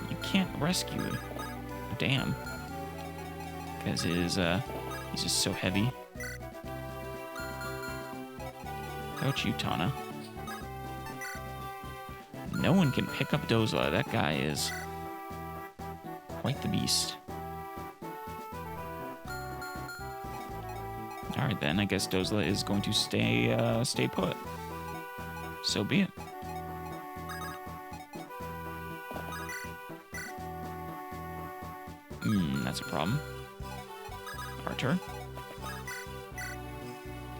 You can't rescue it. Damn. Because he's just so heavy. How about you, Tana? No one can pick up Dozla. That guy is quite the beast. Alright then, I guess Dozla is going to stay put. So be it. That's a problem. Archer.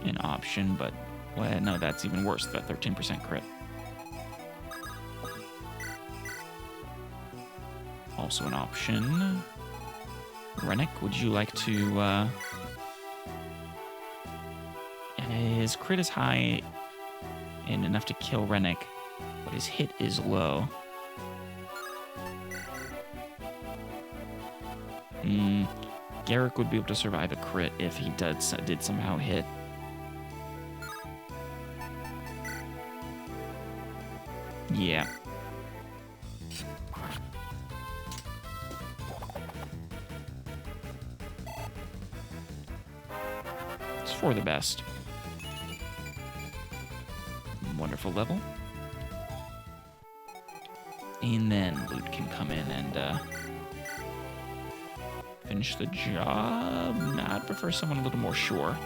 An option, but well, no, that's even worse. That 13% crit. Also an option. Rennick, would you like to, his crit is high and enough to kill Rennick, but his hit is low. Garrick would be able to survive a crit if he did somehow hit. Yeah. It's for the best. Wonderful level. And then Loot can come in and finish the job. Nah, I'd prefer someone a little more sure.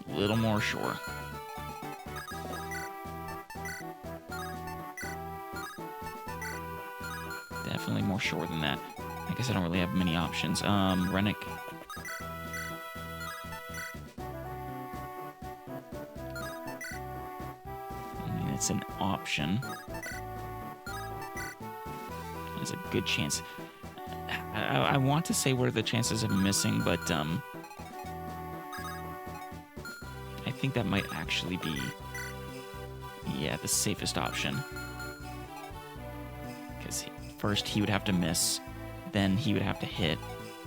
A little more sure. Definitely more sure than that. I guess I don't really have many options. Rennick. I mean, it's an option. There's a good chance. I want to say what are the chances of missing, but I think that might actually be, yeah, the safest option. Because first he would have to miss, then he would have to hit,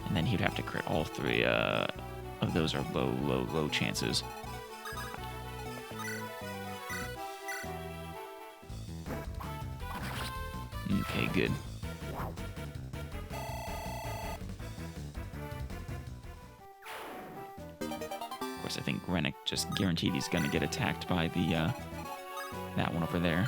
and then he would have to crit. All three of those are low chances. Okay, good. I think Rennick just guaranteed he's gonna get attacked by the that one over there.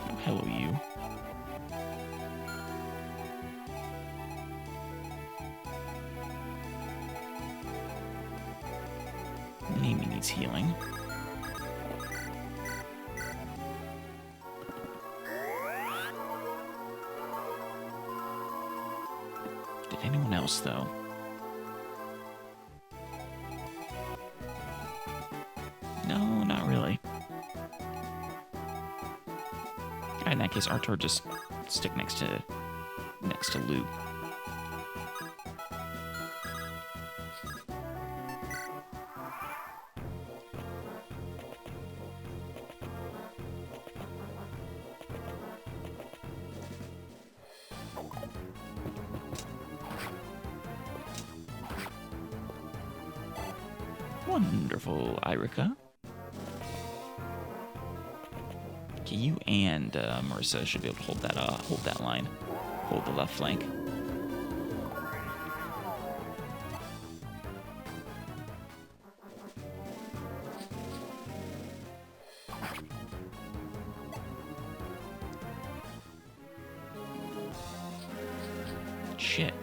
Oh, hello, you. needs healing. Did anyone else, though? No, not really. In that case, Artur just stick next to Luke. Wonderful, Eirika. Okay, you and Marissa should be able to hold that line. Hold the left flank. Shit.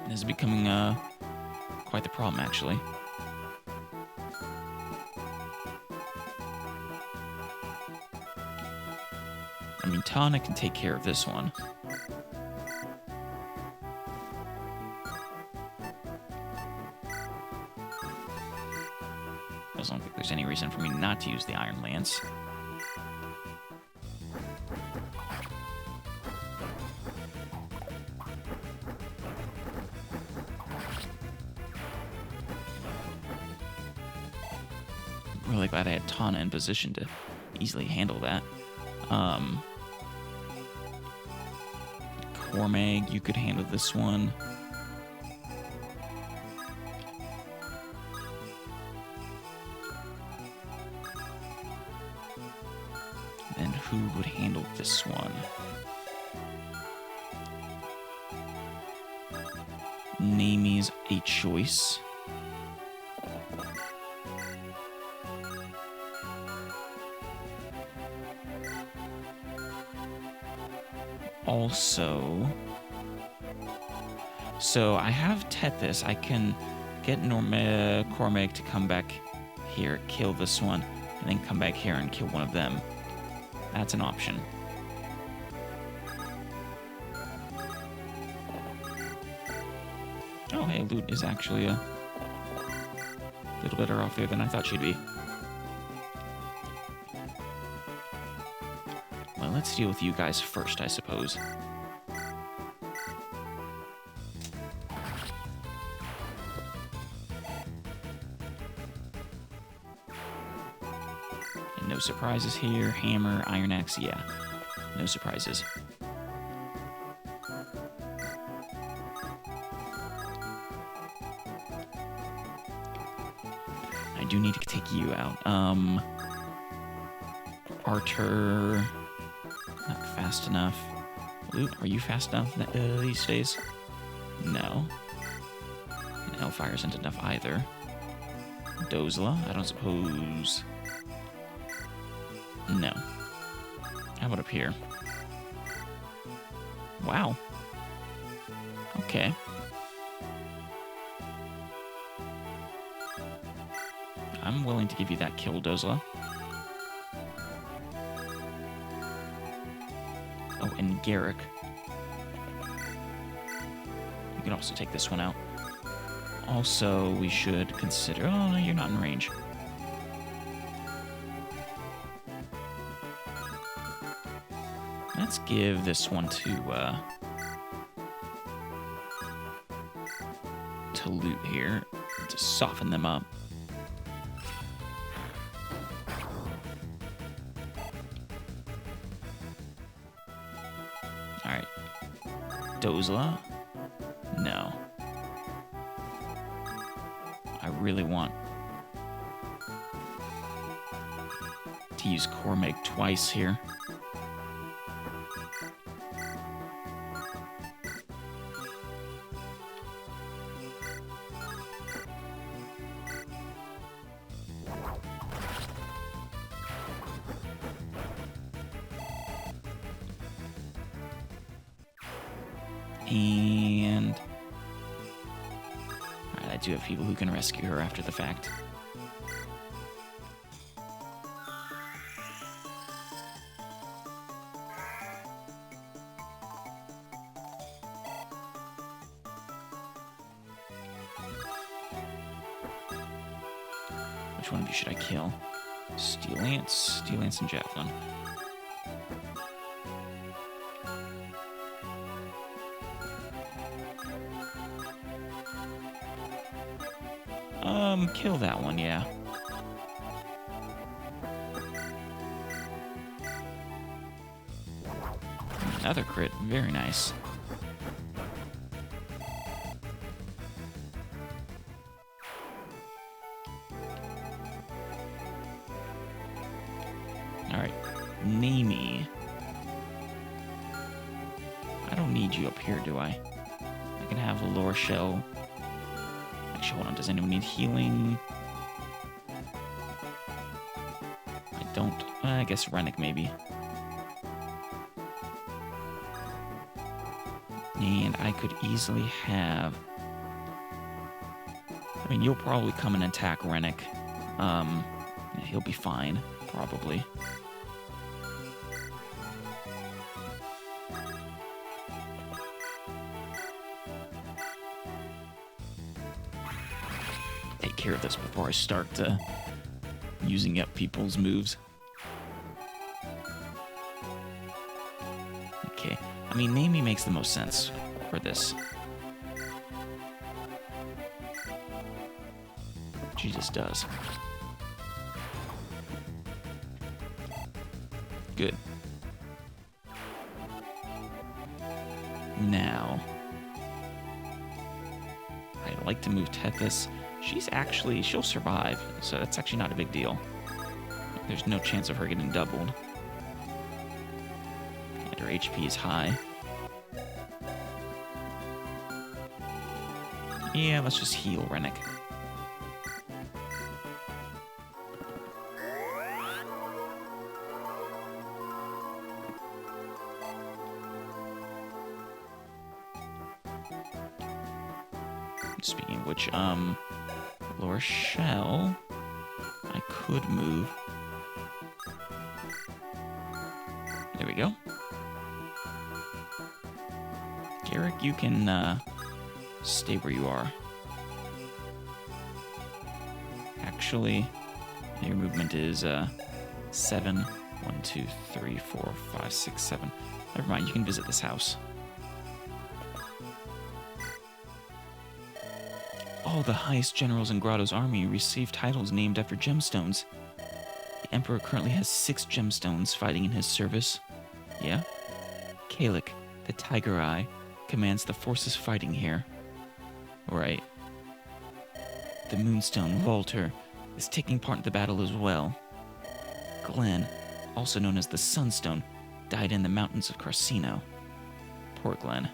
This is becoming quite the problem, actually. I mean, Tana can take care of this one. I don't think there's any reason for me not to use the Iron Lance. I'm really glad I had Tana in position to easily handle that. Cormag, you could handle this one. And who would handle this one? Namie's a choice. Also, so I have Tethys. I can get Cormag to come back here, kill this one, and then come back here and kill one of them. That's an option. Oh, hey, Loot is actually a little better off there than I thought she'd be. Well, let's deal with you guys first, I suppose. And no surprises here. Hammer, Iron Axe, yeah. No surprises. I do need to take you out. Artur... Not fast enough. Loot, are you fast enough these days? No. And Hellfire isn't enough either. Dozla, I don't suppose... No. How about up here? Wow. Okay. I'm willing to give you that kill, Dozla. Oh, and Garrick. You can also take this one out. Also, we should consider... Oh, no, you're not in range. Let's give this one to Loot here to soften them up. Alright. Dozla? No. I really want to use Cormag twice here. And do have people who can rescue her after the fact. Which one of you should I kill? Steel Lance, and Javelin. Kill that one, yeah. Another crit, very nice. Alright, Namie. I don't need you up here, do I? I can have a lore shell. Actually, hold on, does anyone need healing? I don't. I guess Rennick, maybe. And I could easily have... I mean, you'll probably come and attack Rennick. Yeah, he'll be fine, probably. Take care of this before I start using up people's moves. Okay, I mean, Namie makes the most sense for this. She just does. Good. Now, I'd like to move Tethys. She'll survive, so that's actually not a big deal. There's no chance of her getting doubled. And her HP is high. Yeah, let's just heal Rennick. Speaking of which, Lorshell, I could move. There we go. Garrick, you can, stay where you are. Actually, your movement is, 7. 1, 2, 3, 4, 5, 6, 7. Never mind, you can visit this house. All the highest generals in Grotto's army receive titles named after gemstones. The Emperor currently has 6 gemstones fighting in his service. Yeah? Kalik, the Tiger Eye, commands the forces fighting here. Right. The Moonstone, Walter, is taking part in the battle as well. Glenn, also known as the Sunstone, died in the mountains of Carcino. Poor Glenn.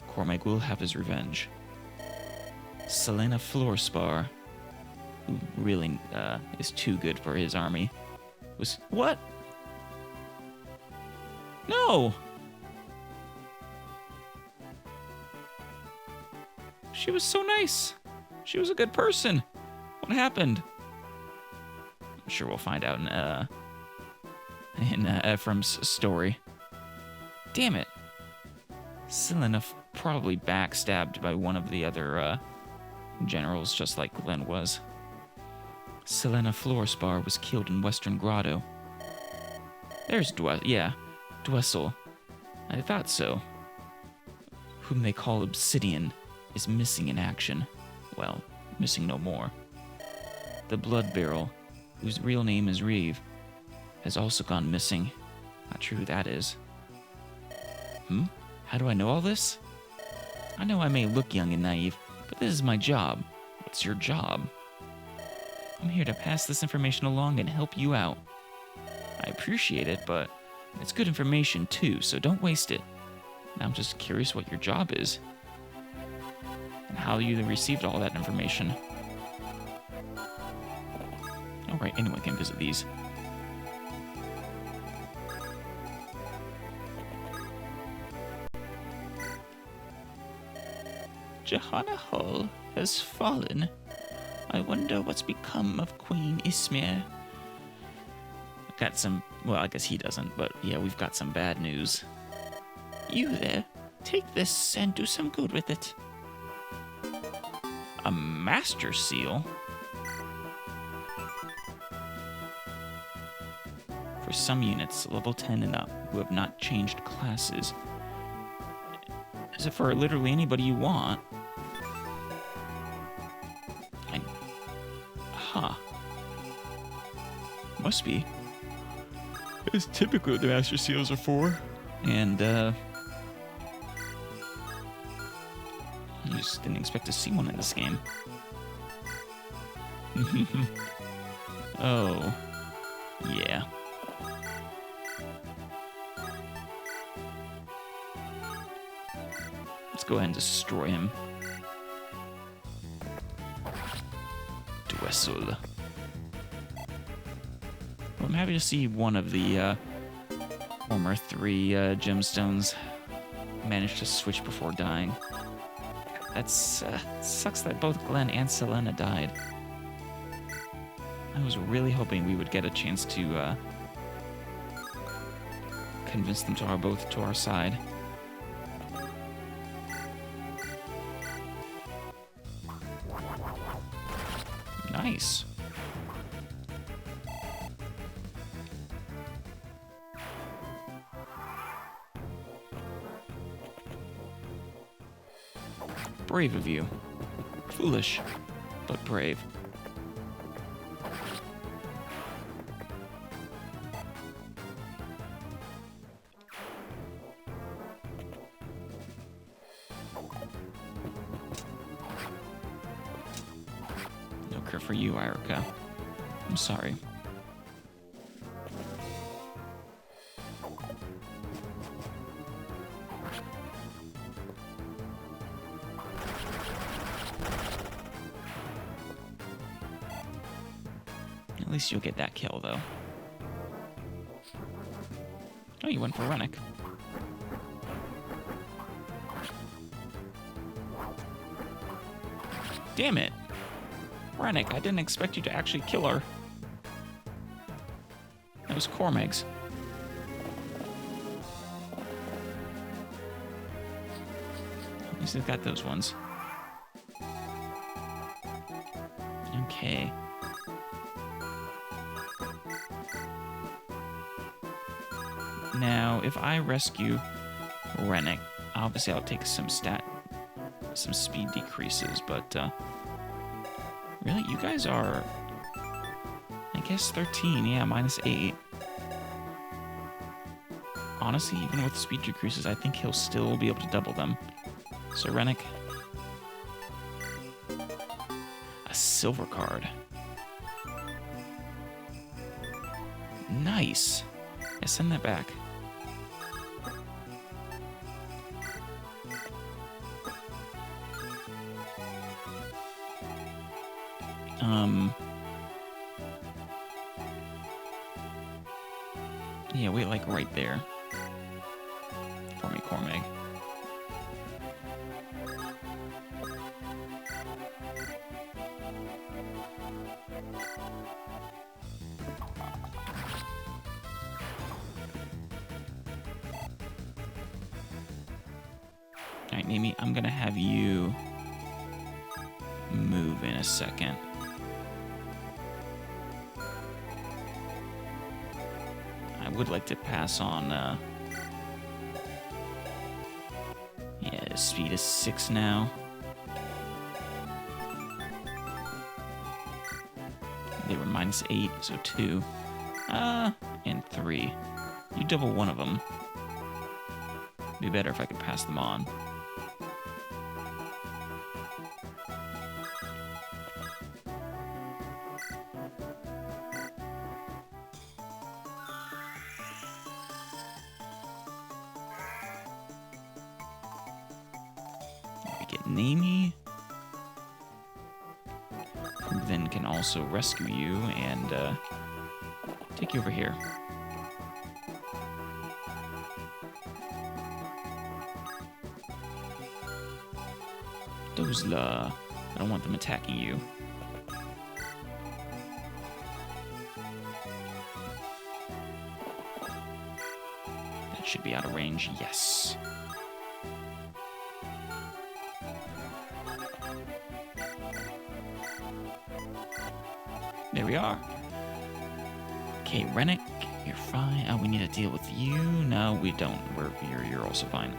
Cormac will have his revenge. Selena Floorspar, who really is too good for his army, was... What? No! She was so nice. She was a good person. What happened? I'm sure we'll find out in Ephraim's story. Damn it. Selena probably backstabbed by one of the other generals, just like Glenn was. Selena Floorspar was killed in Western Grotto. There's Dwessel. I thought so. Whom they call Obsidian is missing in action. Well, missing no more. The Blood Barrel, whose real name is Reeve, has also gone missing. Not sure who that is. How do I know all this? I know I may look young and naive, but this is my job. What's your job? I'm here to pass this information along and help you out. I appreciate it, but it's good information too, so don't waste it. Now I'm just curious what your job is. And how you received all that information. Alright, anyone can visit these. Johanna Hull has fallen. I wonder what's become of Queen Ismir. Got some, well, I guess he doesn't, but yeah, we've got some bad news. You there, take this and do some good with it. A Master Seal? For some units, level 10 and up, who have not changed classes. Is it for literally anybody you want? Must be. It's typically what the Master Seals are for. And, I just didn't expect to see one in this game. Oh. Yeah. Let's go ahead and destroy him. Dwessel. Well, I'm happy to see one of the former 3 gemstones manage to switch before dying. That's sucks that both Glenn and Selena died. I was really hoping we would get a chance to convince them to both to our side. Nice. Brave of you. Foolish, but brave. No care for you, Eirika. I'm sorry. At least you'll get that kill, though. Oh, you went for Rennick. Damn it! Rennick, I didn't expect you to actually kill her. That was Cormeg's. At least they've got those ones. Okay. Now, if I rescue Rennick, obviously I'll take some speed decreases, but, really, you guys are, I guess, 13, yeah, -8. Honestly, even with speed decreases, I think he'll still be able to double them. So, Rennick, a silver card. Nice. Yeah, send that back. Yeah, wait, like right there. For me, Cormeg. Alright, Mimi, I'm gonna have you move in a second. I would like to pass on, yeah, speed is 6 now. They were -8, so 2. And 3. You double one of them. Be better if I could pass them on. We get Nami. Who then can also rescue you and take you over here. Dozla. I don't want them attacking you. That should be out of range, yes. There we are. Okay, Rennick, you're fine. Oh, we need to deal with you. No, we don't. You're also fine.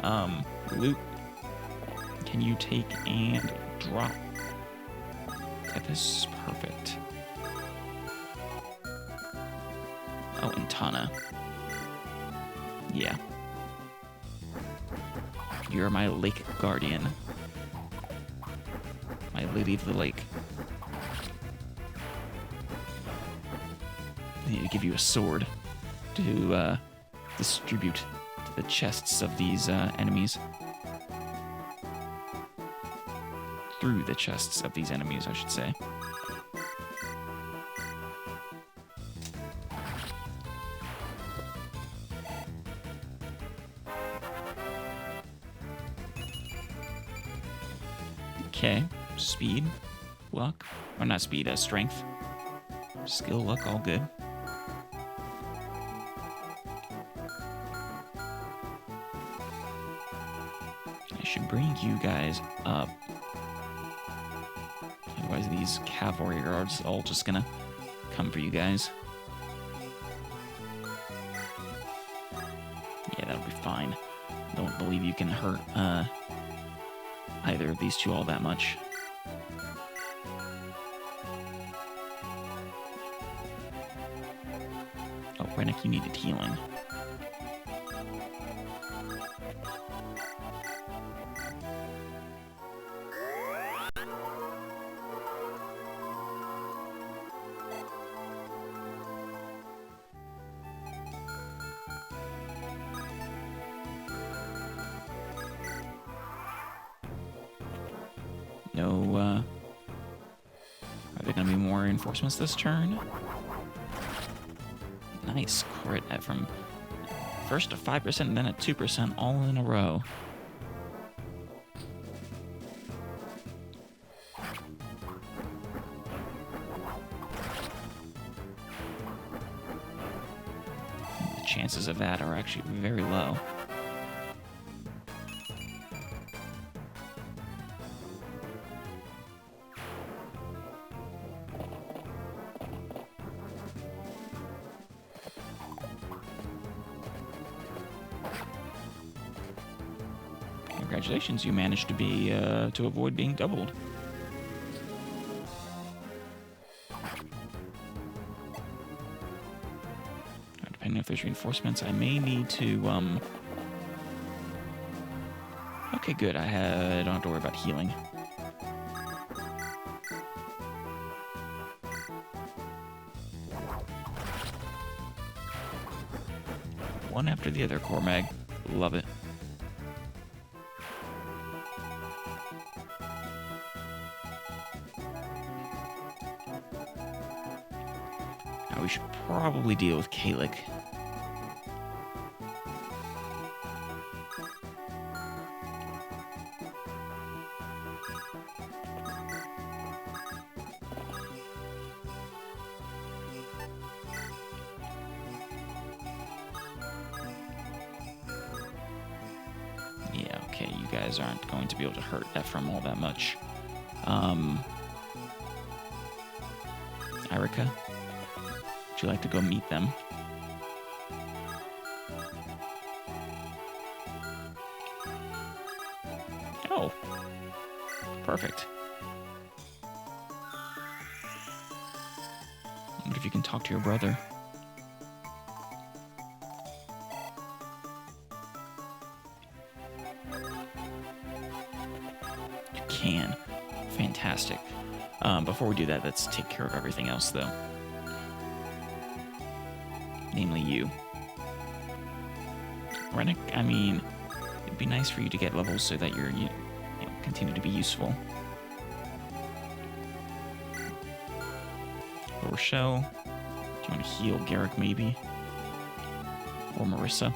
Luke, can you take and drop? This is perfect. Oh, and Tana. Yeah. You're my lake guardian. My lady of the lake. I need to give you a sword to distribute to the chests of these enemies. Through the chests of these enemies, I should say. Okay, speed, luck, or not speed, strength, skill, luck, all good. I should bring you guys up. Otherwise, these cavalry guards all just gonna come for you guys. Yeah, that'll be fine. Don't believe you can hurt either of these two all that much. Oh, Rennick, you needed healing. No, are there gonna be more reinforcements this turn? Nice crit from first a 5% and then a 2% all in a row. The chances of that are actually very low. Congratulations, you managed to be to avoid being doubled. Depending if there's reinforcements, I may need to Okay, good. I don't have to worry about healing. One after the other, Cormag. Love it. We should probably deal with Kalik. Yeah, okay, you guys aren't going to be able to hurt Ephraim all that much. Eirika? Would you like to go meet them? Oh. Perfect. I wonder if you can talk to your brother. You can. Fantastic. Before we do that, let's take care of everything else, though. Namely you. Rennick, I mean, it'd be nice for you to get levels so that you continue to be useful. Rochelle, do you want to heal Garrick maybe? Or Marissa?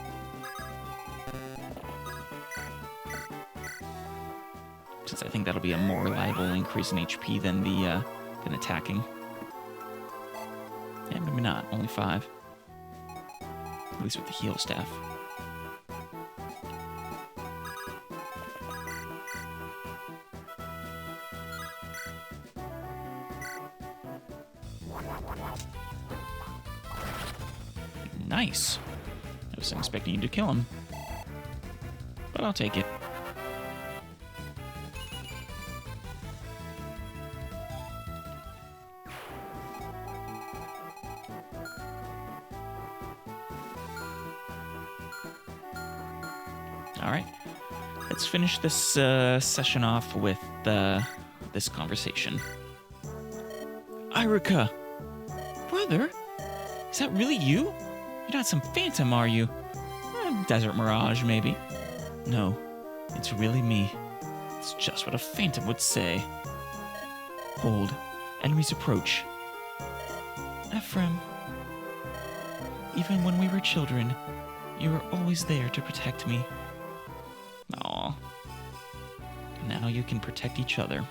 since I think that'll be a more reliable increase in HP than the than attacking. Yeah, maybe not. Only 5. At least with the heal staff. Nice. I wasn't expecting you to kill him, but I'll take it. All right, let's finish this session off with this conversation. Eirika! Brother? Is that really you? You're not some phantom, are you? Desert mirage, maybe? No, it's really me. It's just what a phantom would say. Hold. Enemies approach. Ephraim. Even when we were children, you were always there to protect me. Aw. Now you can protect each other.